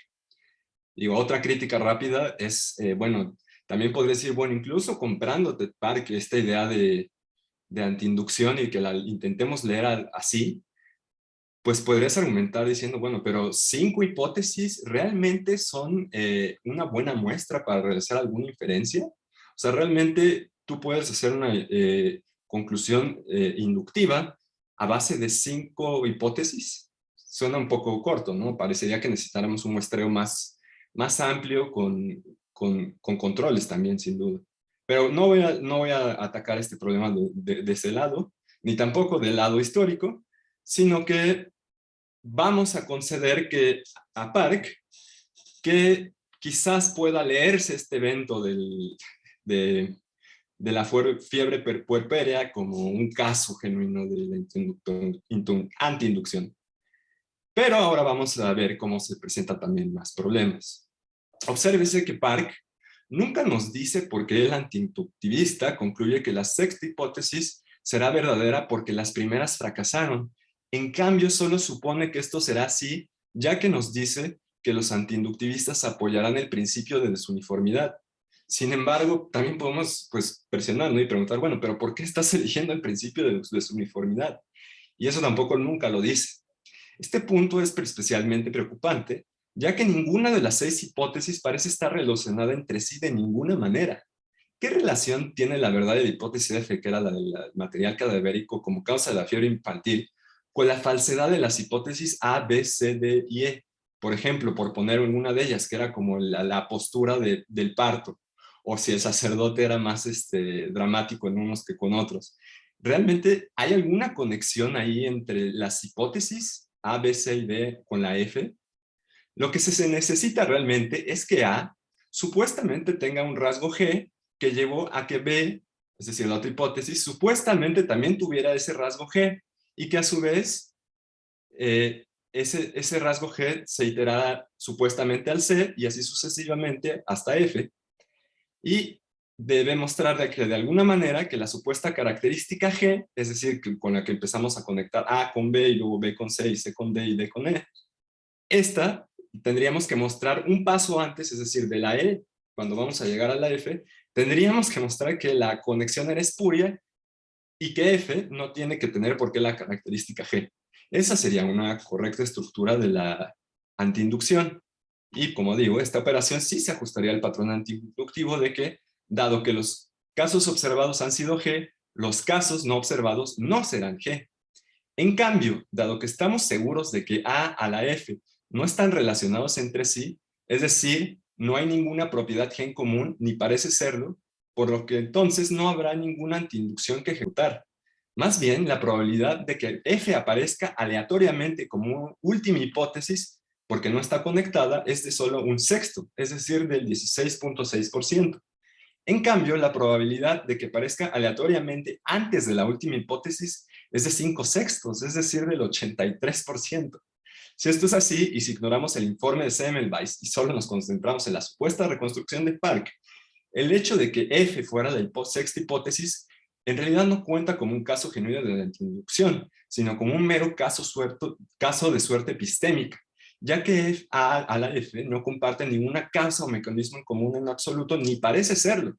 Digo, otra crítica rápida es, bueno, también podría decir, bueno, incluso comprándote Park esta idea de antiinducción y que la intentemos leer así, pues podrías argumentar diciendo, bueno, pero 5 hipótesis realmente son una buena muestra para realizar alguna inferencia. O sea, realmente tú puedes hacer una conclusión inductiva a base de 5 hipótesis. Suena un poco corto, ¿no? Parecería que necesitáramos un muestreo más más amplio con controles también, sin duda. Pero no voy a atacar este problema de ese lado, ni tampoco del lado histórico, sino que vamos a conceder que a Park, que quizás pueda leerse este evento de la fiebre puerpérea como un caso genuino de la antiinducción. Pero ahora vamos a ver cómo se presentan también más problemas. Obsérvese que Park nunca nos dice por qué el antiinductivista concluye que la sexta hipótesis será verdadera porque las primeras fracasaron. En cambio, solo supone que esto será así, ya que nos dice que los antiinductivistas apoyarán el principio de desuniformidad. Sin embargo, también podemos presionar, ¿no? Y preguntar, bueno, pero ¿por qué estás eligiendo el principio de desuniformidad? Y eso tampoco nunca lo dice. Este punto es especialmente preocupante, ya que ninguna de las 6 hipótesis parece estar relacionada entre sí de ninguna manera. ¿Qué relación tiene la verdadera hipótesis F, que era la del material cadavérico como causa de la fiebre infantil, con la falsedad de las hipótesis A, B, C, D y E? Por ejemplo, por poner una de ellas, que era como la postura del parto, o si el sacerdote era más dramático en unos que con otros. ¿Realmente hay alguna conexión ahí entre las hipótesis A, B, C y D con la F? Lo que se necesita realmente es que A supuestamente tenga un rasgo G que llevó a que B, es decir, la otra hipótesis, supuestamente también tuviera ese rasgo G y que a su vez ese rasgo G se iterara supuestamente al C y así sucesivamente hasta F. Y debe mostrar de alguna manera que la supuesta característica G, es decir, con la que empezamos a conectar A con B y luego B con C y C con D y D con E, esta tendríamos que mostrar un paso antes, es decir, de la E, cuando vamos a llegar a la F, tendríamos que mostrar que la conexión era espuria y que F no tiene que tener por qué la característica G. Esa sería una correcta estructura de la antiinducción. Y como digo, esta operación sí se ajustaría al patrón antiinductivo de que, dado que los casos observados han sido G, los casos no observados no serán G. En cambio, dado que estamos seguros de que A a la F no están relacionados entre sí, es decir, no hay ninguna propiedad G en común, ni parece serlo, por lo que entonces no habrá ninguna antiinducción que ejecutar. Más bien, la probabilidad de que F aparezca aleatoriamente como última hipótesis, porque no está conectada, es de solo un sexto, es decir, del 16.6%. En cambio, la probabilidad de que aparezca aleatoriamente antes de la última hipótesis es de 5/6, es decir, del 83%. Si esto es así, y si ignoramos el informe de Semmelweis y solo nos concentramos en la supuesta reconstrucción de Park, el hecho de que F fuera la sexta hipótesis en realidad no cuenta como un caso genuino de antiinducción, sino como un mero caso de suerte epistémica, ya que A a la F no comparte ninguna causa o mecanismo en común en absoluto, ni parece serlo.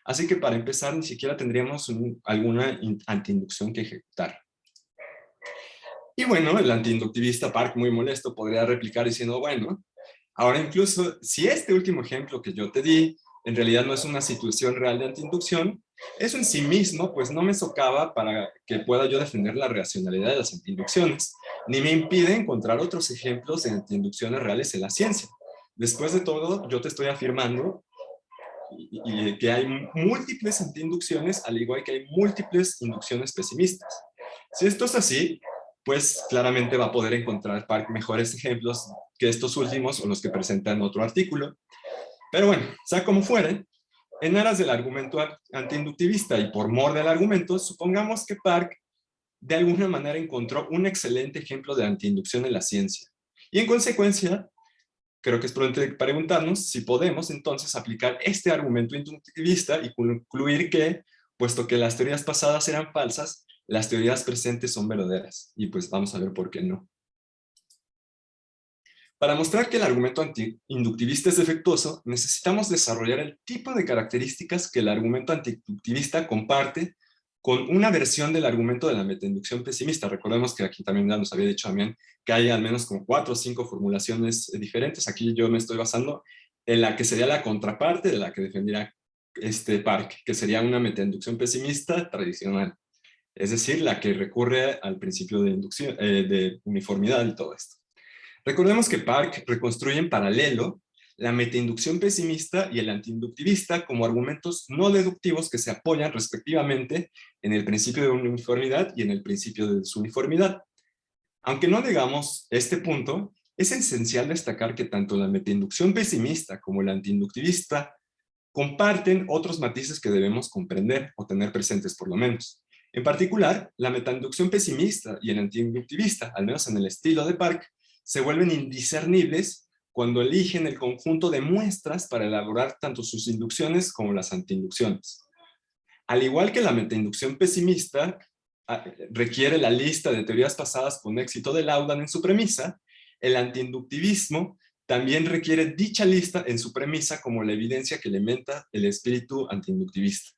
Así que para empezar, ni siquiera tendríamos alguna antiinducción que ejecutar. Y bueno, el antiinductivista Park, muy molesto, podría replicar diciendo, bueno, ahora incluso si este último ejemplo que yo te di en realidad no es una situación real de antiinducción, eso en sí mismo pues no me socava para que pueda yo defender la racionalidad de las antiinducciones, ni me impide encontrar otros ejemplos de antiinducciones reales en la ciencia. Después de todo, yo te estoy afirmando que hay múltiples antiinducciones, al igual que hay múltiples inducciones pesimistas. Si esto es así, pues claramente va a poder encontrar Park mejores ejemplos que estos últimos o los que presenta en otro artículo. Pero bueno, sea como fuere, en aras del argumento antiinductivista y por mor del argumento, supongamos que Park de alguna manera encontró un excelente ejemplo de antiinducción en la ciencia. Y en consecuencia, creo que es prudente preguntarnos si podemos entonces aplicar este argumento inductivista y concluir que, puesto que las teorías pasadas eran falsas, las teorías presentes son verdaderas. Y pues vamos a ver por qué no. Para mostrar que el argumento antiinductivista es defectuoso, necesitamos desarrollar el tipo de características que el argumento antiinductivista comparte con una versión del argumento de la metainducción pesimista. Recordemos que aquí también ya nos había dicho también que hay al menos como 4 o 5 formulaciones diferentes. Aquí yo me estoy basando en la que sería la contraparte de la que defenderá Park, que sería una metainducción pesimista tradicional. Es decir, la que recurre al principio de inducción, de uniformidad y todo esto. Recordemos que Park reconstruye en paralelo la metainducción pesimista y el antiinductivista como argumentos no deductivos que se apoyan respectivamente en el principio de uniformidad y en el principio de desuniformidad. Aunque no negamos este punto, es esencial destacar que tanto la metainducción pesimista como la antiinductivista comparten otros matices que debemos comprender o tener presentes por lo menos. En particular, la metainducción pesimista y el antiinductivista, al menos en el estilo de Park, se vuelven indiscernibles cuando eligen el conjunto de muestras para elaborar tanto sus inducciones como las antiinducciones. Al igual que la metainducción pesimista requiere la lista de teorías pasadas con éxito de Laudan en su premisa, el antiinductivismo también requiere dicha lista en su premisa como la evidencia que elementa el espíritu antiinductivista.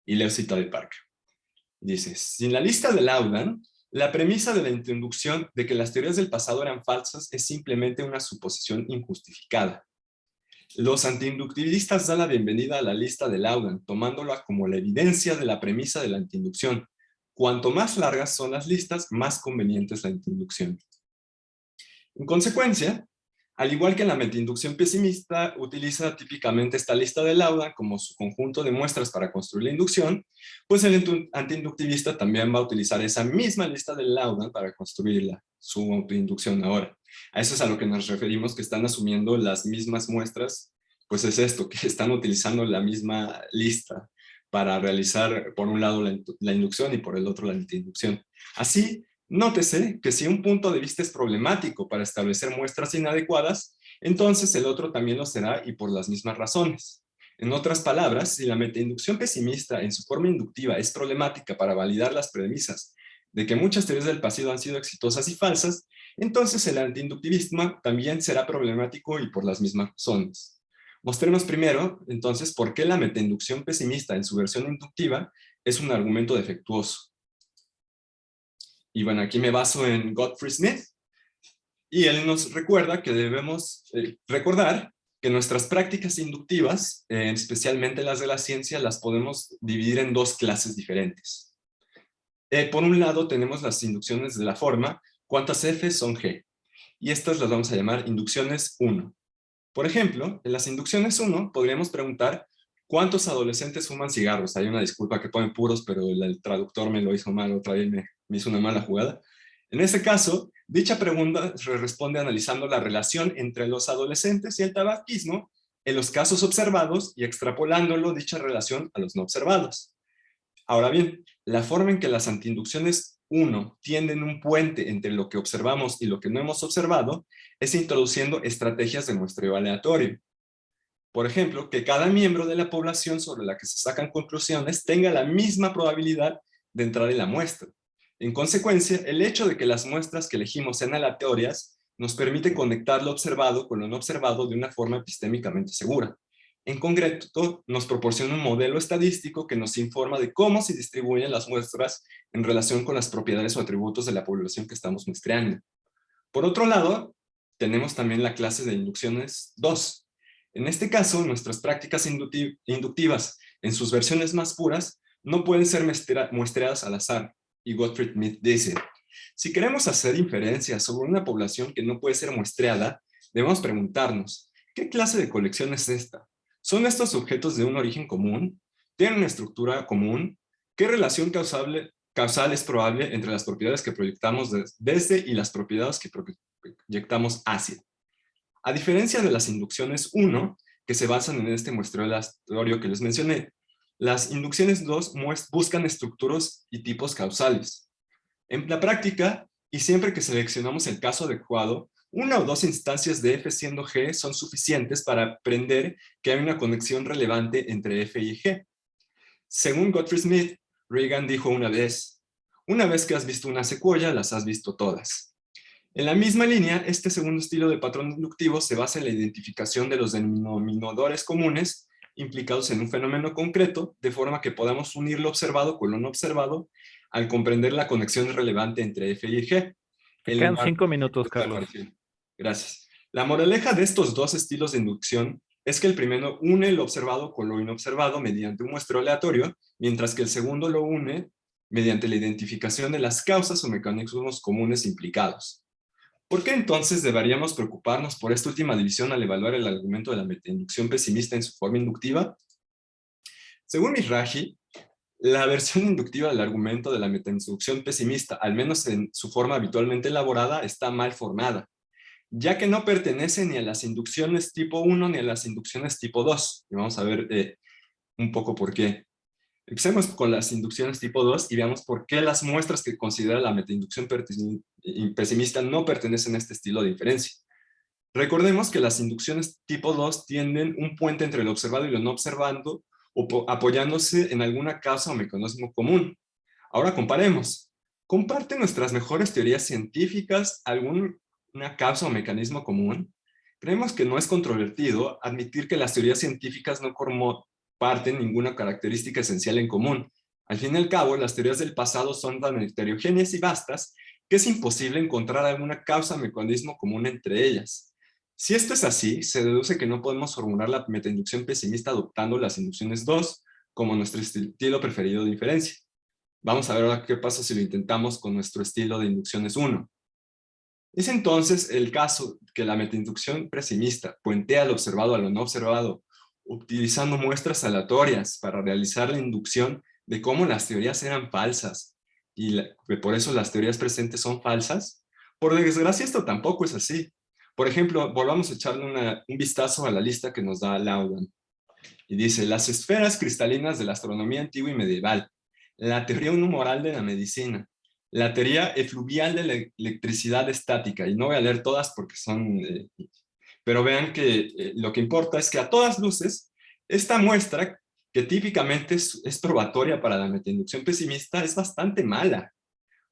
Y leo cita de Park. Dice, sin la lista de Laudan, la premisa de la inducción de que las teorías del pasado eran falsas es simplemente una suposición injustificada. Los antiinductivistas dan la bienvenida a la lista de Laudan, tomándola como la evidencia de la premisa de la antiinducción. Cuanto más largas son las listas, más conveniente es la antiinducción. En consecuencia, al igual que la metainducción pesimista utiliza típicamente esta lista de Laudan como su conjunto de muestras para construir la inducción, pues el antiinductivista también va a utilizar esa misma lista de Laudan para construir su autoinducción ahora. A eso es a lo que nos referimos, que están asumiendo las mismas muestras, pues es esto, que están utilizando la misma lista para realizar por un lado la inducción y por el otro la antiinducción. Así, nótese que si un punto de vista es problemático para establecer muestras inadecuadas, entonces el otro también lo será y por las mismas razones. En otras palabras, si la metainducción pesimista en su forma inductiva es problemática para validar las premisas de que muchas teorías del pasado han sido exitosas y falsas, entonces el antiinductivismo también será problemático y por las mismas razones. Mostremos primero, entonces, por qué la metainducción pesimista en su versión inductiva es un argumento defectuoso. Y bueno, aquí me baso en Gottfried Smith, y él nos recuerda que debemos recordar que nuestras prácticas inductivas, especialmente las de la ciencia, las podemos dividir en dos clases diferentes. Por un lado tenemos las inducciones de la forma, ¿cuántas F son G? Y estas las vamos a llamar inducciones 1. Por ejemplo, en las inducciones 1 podríamos preguntar ¿cuántos adolescentes fuman cigarros? Hay una disculpa que ponen puros, pero el traductor me lo hizo mal, otra vez me hizo una mala jugada. En ese caso, dicha pregunta se responde analizando la relación entre los adolescentes y el tabaquismo en los casos observados y extrapolándolo dicha relación a los no observados. Ahora bien, la forma en que las antiinducciones 1 tienden un puente entre lo que observamos y lo que no hemos observado es introduciendo estrategias de muestreo aleatorio. Por ejemplo, que cada miembro de la población sobre la que se sacan conclusiones tenga la misma probabilidad de entrar en la muestra. En consecuencia, el hecho de que las muestras que elegimos sean aleatorias nos permite conectar lo observado con lo no observado de una forma epistémicamente segura. En concreto, nos proporciona un modelo estadístico que nos informa de cómo se distribuyen las muestras en relación con las propiedades o atributos de la población que estamos muestreando. Por otro lado, tenemos también la clase de inducciones 2. En este caso, nuestras prácticas inductivas en sus versiones más puras no pueden ser muestreadas al azar. Y Gottfried Smith dice, si queremos hacer inferencias sobre una población que no puede ser muestreada, debemos preguntarnos, ¿qué clase de colección es esta? ¿Son estos objetos de un origen común? ¿Tienen una estructura común? ¿Qué relación causal es probable entre las propiedades que proyectamos desde y las propiedades que proyectamos hacia? A diferencia de las inducciones 1, que se basan en este muestreo aleatorio que les mencioné, las inducciones 2 buscan estructuras y tipos causales. En la práctica, y siempre que seleccionamos el caso adecuado, una o dos instancias de F siendo G son suficientes para aprender que hay una conexión relevante entre F y G. Según Gottfried Smith, Reagan dijo una vez que has visto una secuoya, las has visto todas. En la misma línea, este segundo estilo de patrón inductivo se basa en la identificación de los denominadores comunes implicados en un fenómeno concreto, de forma que podamos unir lo observado con lo no observado al comprender la conexión relevante entre F y G. Te quedan 5 minutos, Carlos. Gracias. La moraleja de estos dos estilos de inducción es que el primero une lo observado con lo inobservado mediante un muestreo aleatorio, mientras que el segundo lo une mediante la identificación de las causas o mecanismos comunes implicados. ¿Por qué entonces deberíamos preocuparnos por esta última división al evaluar el argumento de la metainducción pesimista en su forma inductiva? Según Mizrahi, la versión inductiva del argumento de la metainducción pesimista, al menos en su forma habitualmente elaborada, está mal formada, ya que no pertenece ni a las inducciones tipo 1 ni a las inducciones tipo 2. Y vamos a ver un poco por qué. Empecemos con las inducciones tipo 2 y veamos por qué las muestras que considera la metainducción pesimista no pertenecen a este estilo de inferencia. Recordemos que las inducciones tipo 2 tienden un puente entre lo observado y lo no observando, o apoyándose en alguna causa o mecanismo común. Ahora comparemos. ¿Comparten nuestras mejores teorías científicas alguna causa o mecanismo común? Creemos que no es controvertido admitir que las teorías científicas no comparten ninguna característica esencial en común. Al fin y al cabo, las teorías del pasado son tan heterogéneas y vastas que es imposible encontrar alguna causa o mecanismo común entre ellas. Si esto es así, se deduce que no podemos formular la metainducción pesimista adoptando las inducciones 2 como nuestro estilo preferido de inferencia. Vamos a ver ahora qué pasa si lo intentamos con nuestro estilo de inducciones 1. Es entonces el caso que la metainducción pesimista puentea lo observado a lo no observado, utilizando muestras aleatorias para realizar la inducción de cómo las teorías eran falsas y por eso las teorías presentes son falsas. Por desgracia esto tampoco es así. Por ejemplo, volvamos a echarle un vistazo a la lista que nos da Laudan. Y dice, las esferas cristalinas de la astronomía antigua y medieval, la teoría humoral de la medicina, la teoría efluvial de la electricidad estática, y no voy a leer todas porque son... pero vean que lo que importa es que a todas luces, esta muestra, que típicamente es probatoria para la metainducción pesimista, es bastante mala.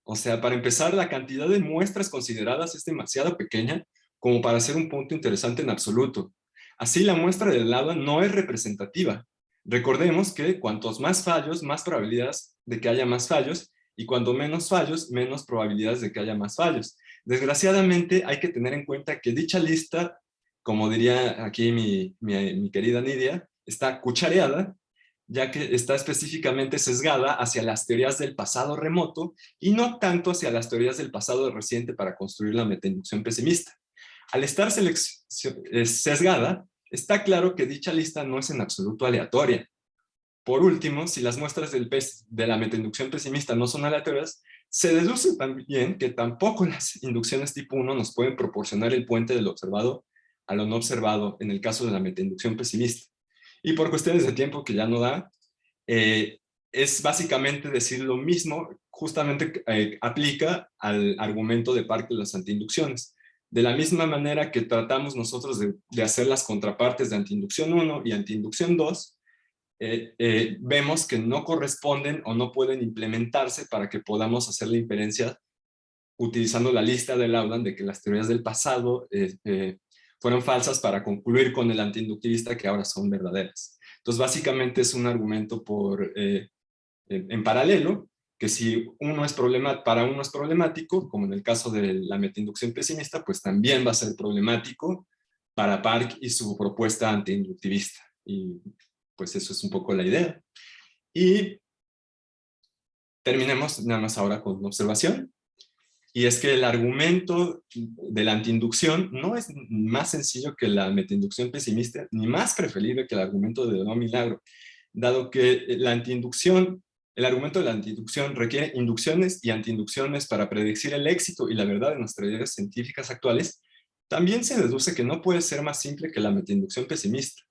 O sea, para empezar, la cantidad de muestras consideradas es demasiado pequeña como para ser un punto interesante en absoluto. Así, la muestra del lado no es representativa. Recordemos que cuantos más fallos, más probabilidades de que haya más fallos, y cuanto menos fallos, menos probabilidades de que haya más fallos. Desgraciadamente, hay que tener en cuenta que dicha lista, como diría aquí mi querida Nidia, está cuchareada, ya que está específicamente sesgada hacia las teorías del pasado remoto y no tanto hacia las teorías del pasado reciente para construir la metainducción pesimista. Al estar sesgada, está claro que dicha lista no es en absoluto aleatoria. Por último, si las muestras de la metainducción pesimista no son aleatorias, se deduce también que tampoco las inducciones tipo 1 nos pueden proporcionar el puente del observado a lo no observado en el caso de la metainducción pesimista. Y por cuestiones de tiempo que ya no da, es básicamente decir lo mismo, justamente aplica al argumento de Park de las antiinducciones. De la misma manera que tratamos nosotros de hacer las contrapartes de antiinducción 1 y antiinducción 2, vemos que no corresponden o no pueden implementarse para que podamos hacer la inferencia utilizando la lista de Laudan de que las teorías del pasado fueron falsas para concluir con el antiinductivista que ahora son verdaderas. Entonces, básicamente es un argumento en paralelo, que si para uno es problemático, como en el caso de la metainducción pesimista, pues también va a ser problemático para Park y su propuesta antiinductivista. Y pues eso es un poco la idea. Y terminemos nada más ahora con una observación. Y es que el argumento de la antiinducción no es más sencillo que la metainducción pesimista, ni más preferible que el argumento de no milagro, dado que el argumento de la antiinducción requiere inducciones y antiinducciones para predecir el éxito y la verdad de nuestras ideas científicas actuales. También se deduce que no puede ser más simple que la metainducción pesimista.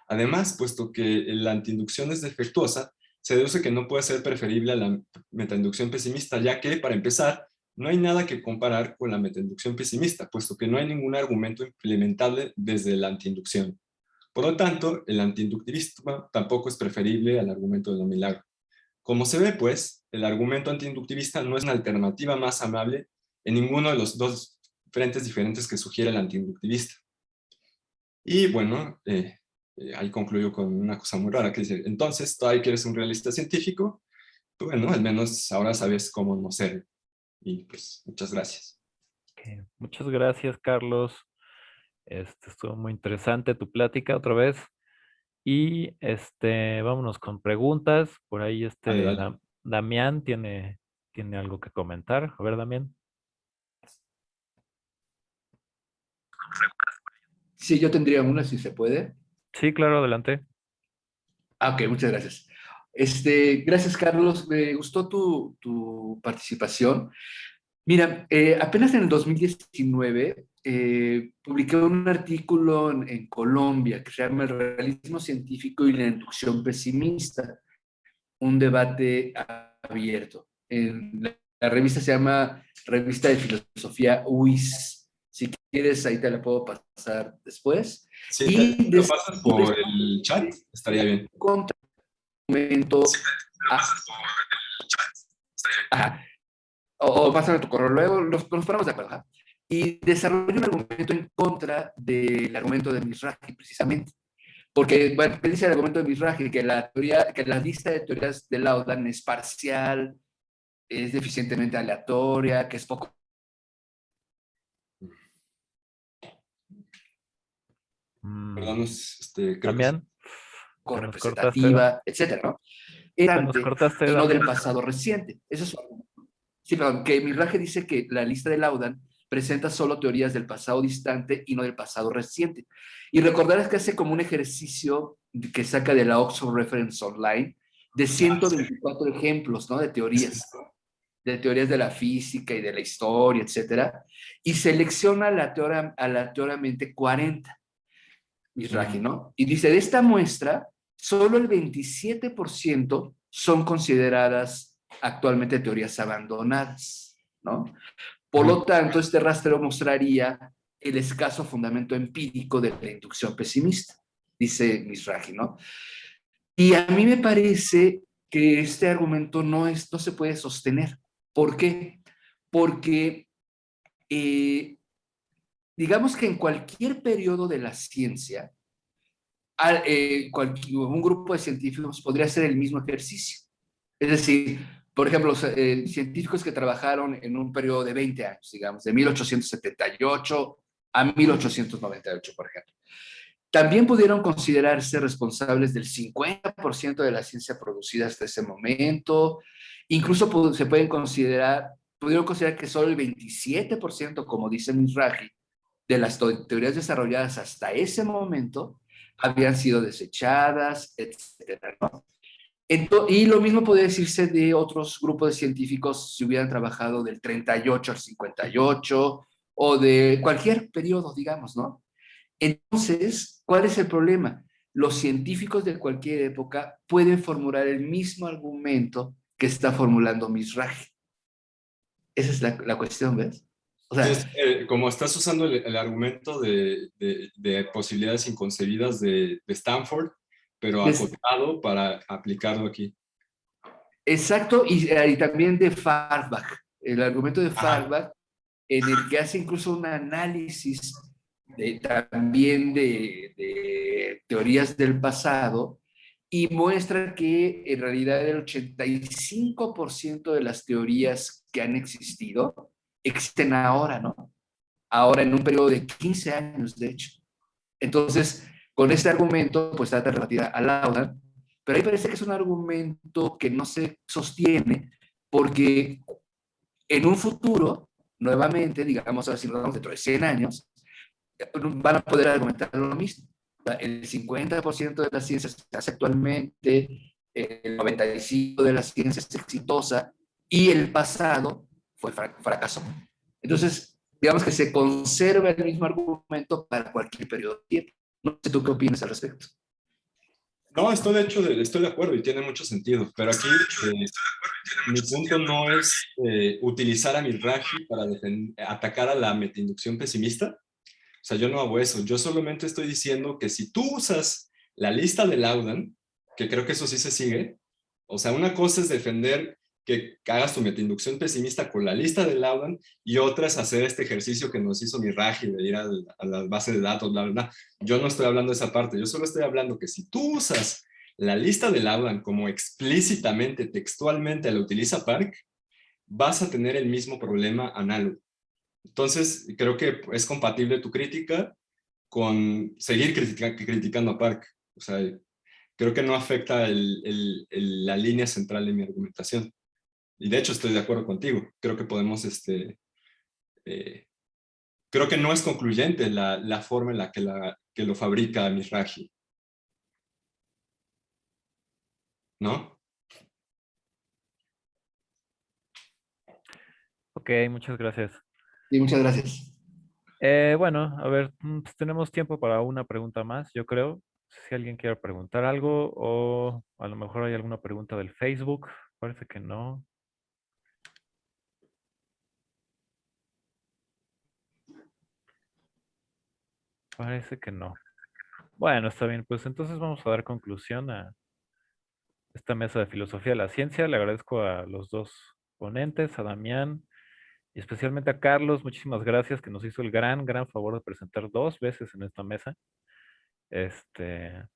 Además, puesto que la antiinducción es defectuosa, se deduce que no puede ser preferible a la metainducción pesimista, ya que, para empezar, no hay nada que comparar con la metainducción pesimista, puesto que no hay ningún argumento implementable desde la antiinducción. Por lo tanto, el antiinductivismo tampoco es preferible al argumento de no milagro. Como se ve, pues, el argumento antiinductivista no es una alternativa más amable en ninguno de los dos frentes diferentes que sugiere el antiinductivista. Y bueno, ahí concluyo con una cosa muy rara que dice, entonces, ¿todavía quieres un realista científico? Bueno, al menos ahora sabes cómo no ser. Y pues, muchas gracias. Ok, muchas gracias, Carlos. Estuvo muy interesante tu plática otra vez. Y vámonos con preguntas. Por ahí Dale, dale. Damián tiene algo que comentar. A ver, Damián. Sí, yo tendría una, si se puede. Sí, claro, adelante. Ah, ok, muchas gracias. Gracias, Carlos. Me gustó tu participación. Mira, apenas en el 2019 publiqué un artículo en Colombia que se llama El realismo científico y la inducción pesimista, un debate abierto. La revista se llama Revista de Filosofía UIS. Si quieres, ahí te la puedo pasar después. Si te Y lo pasas por el chat, estaría bien. contra un momento... Ajá, o pásame tu correo, luego nos ponemos de acuerdo. ¿Ja? Y desarrollé un argumento en contra del argumento de Mizrahi, precisamente. Porque, bueno, ¿qué dice el argumento de Mizrahi? Que la lista de teorías de Laudan es parcial, es deficientemente aleatoria, que es poco Perdón, Mm, creo que Damián, te nos cortaste, representativa, etcétera, ¿no? te nos cortaste, Y no del Damián. pasado reciente. Eso es sí, perdón, que Mizrahi dice que la lista de Laudan presenta solo teorías del pasado distante y no del pasado reciente. Y recordarás que hace como un ejercicio que saca de la Oxford Reference Online de 124 ejemplos, ¿no? De teorías de la física y de la historia, etcétera, y selecciona aleatoriamente 40, Mizrahi, ¿no? Y dice, de esta muestra, solo el 27% son consideradas actualmente teorías abandonadas, ¿no? Por lo tanto, este rastreo mostraría el escaso fundamento empírico de la inducción pesimista, dice Mizrahi, ¿no? Y a mí me parece que este argumento no se puede sostener. ¿Por qué? Porque digamos que en cualquier periodo de la ciencia, un grupo de científicos podría hacer el mismo ejercicio. Es decir, por ejemplo, científicos que trabajaron en un periodo de 20 años, digamos, de 1878 a 1898, por ejemplo. También pudieron considerarse responsables del 50% de la ciencia producida hasta ese momento. Incluso se pudieron considerar que solo el 27%, como dice Mizrahi, de las teorías desarrolladas hasta ese momento habían sido desechadas, etcétera, ¿no? Y lo mismo puede decirse de otros grupos de científicos si hubieran trabajado del 38 al 58 o de cualquier periodo, digamos, ¿no? Entonces, ¿cuál es el problema? Los científicos de cualquier época pueden formular el mismo argumento que está formulando Mizrahi. Esa es la cuestión, ¿ves? O sea, como estás usando el argumento de posibilidades inconcebidas de Stanford, pero acotado para aplicarlo aquí. exacto, y también de Farbach, el argumento de Ajá. Farbach, en el que hace incluso un análisis también de teorías del pasado y muestra que en realidad el 85% de las teorías que han existido existen ahora, ¿no? Ahora en un periodo de 15 años, de hecho. Entonces, con este argumento, pues trata de rebatir a Laudan, pero ahí parece que es un argumento que no se sostiene porque en un futuro, nuevamente, digamos, ahora si lo damos dentro de 100 años, van a poder argumentar lo mismo. El 50% de la ciencia se hace actualmente, el 95% de la ciencia es exitosa y el pasado fue fracaso. Entonces, digamos que se conserva el mismo argumento para cualquier periodo de tiempo. No sé tú qué opinas al respecto. No, estoy de acuerdo y tiene mucho sentido, pero aquí mi punto no es utilizar a Mizrahi para atacar a la metainducción pesimista. O sea, yo no hago eso. Yo solamente estoy diciendo que si tú usas la lista de Laudan, que creo que eso sí se sigue, o sea, una cosa es defender que hagas tu metainducción pesimista con la lista de Laudan y otra es hacer este ejercicio que nos hizo Mizrahi de ir a la base de datos, bla, bla, bla. Yo no estoy hablando de esa parte, yo solo estoy hablando que si tú usas la lista de Laudan como explícitamente, textualmente la utiliza Park, vas a tener el mismo problema análogo. Entonces, creo que es compatible tu crítica con seguir criticando a Park. O sea, creo que no afecta la línea central de mi argumentación. Y de hecho estoy de acuerdo contigo. Creo que podemos eh, creo que no es concluyente la forma en la que lo fabrica Mizrahi, ¿no? Ok, muchas gracias. Y muchas gracias. Bueno, a ver, pues tenemos tiempo para una pregunta más, yo creo. Si alguien quiere preguntar algo o a lo mejor hay alguna pregunta del Facebook. Parece que no. Parece que no. Bueno, está bien. Pues entonces vamos a dar conclusión a esta mesa de filosofía de la ciencia. Le agradezco a los dos ponentes, a Damián y especialmente a Carlos. Muchísimas gracias que nos hizo el gran favor de presentar 2 veces en esta mesa. Este,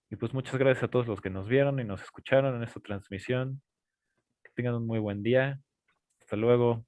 y pues muchas gracias a todos los que nos vieron y nos escucharon en esta transmisión. Que tengan un muy buen día. Hasta luego.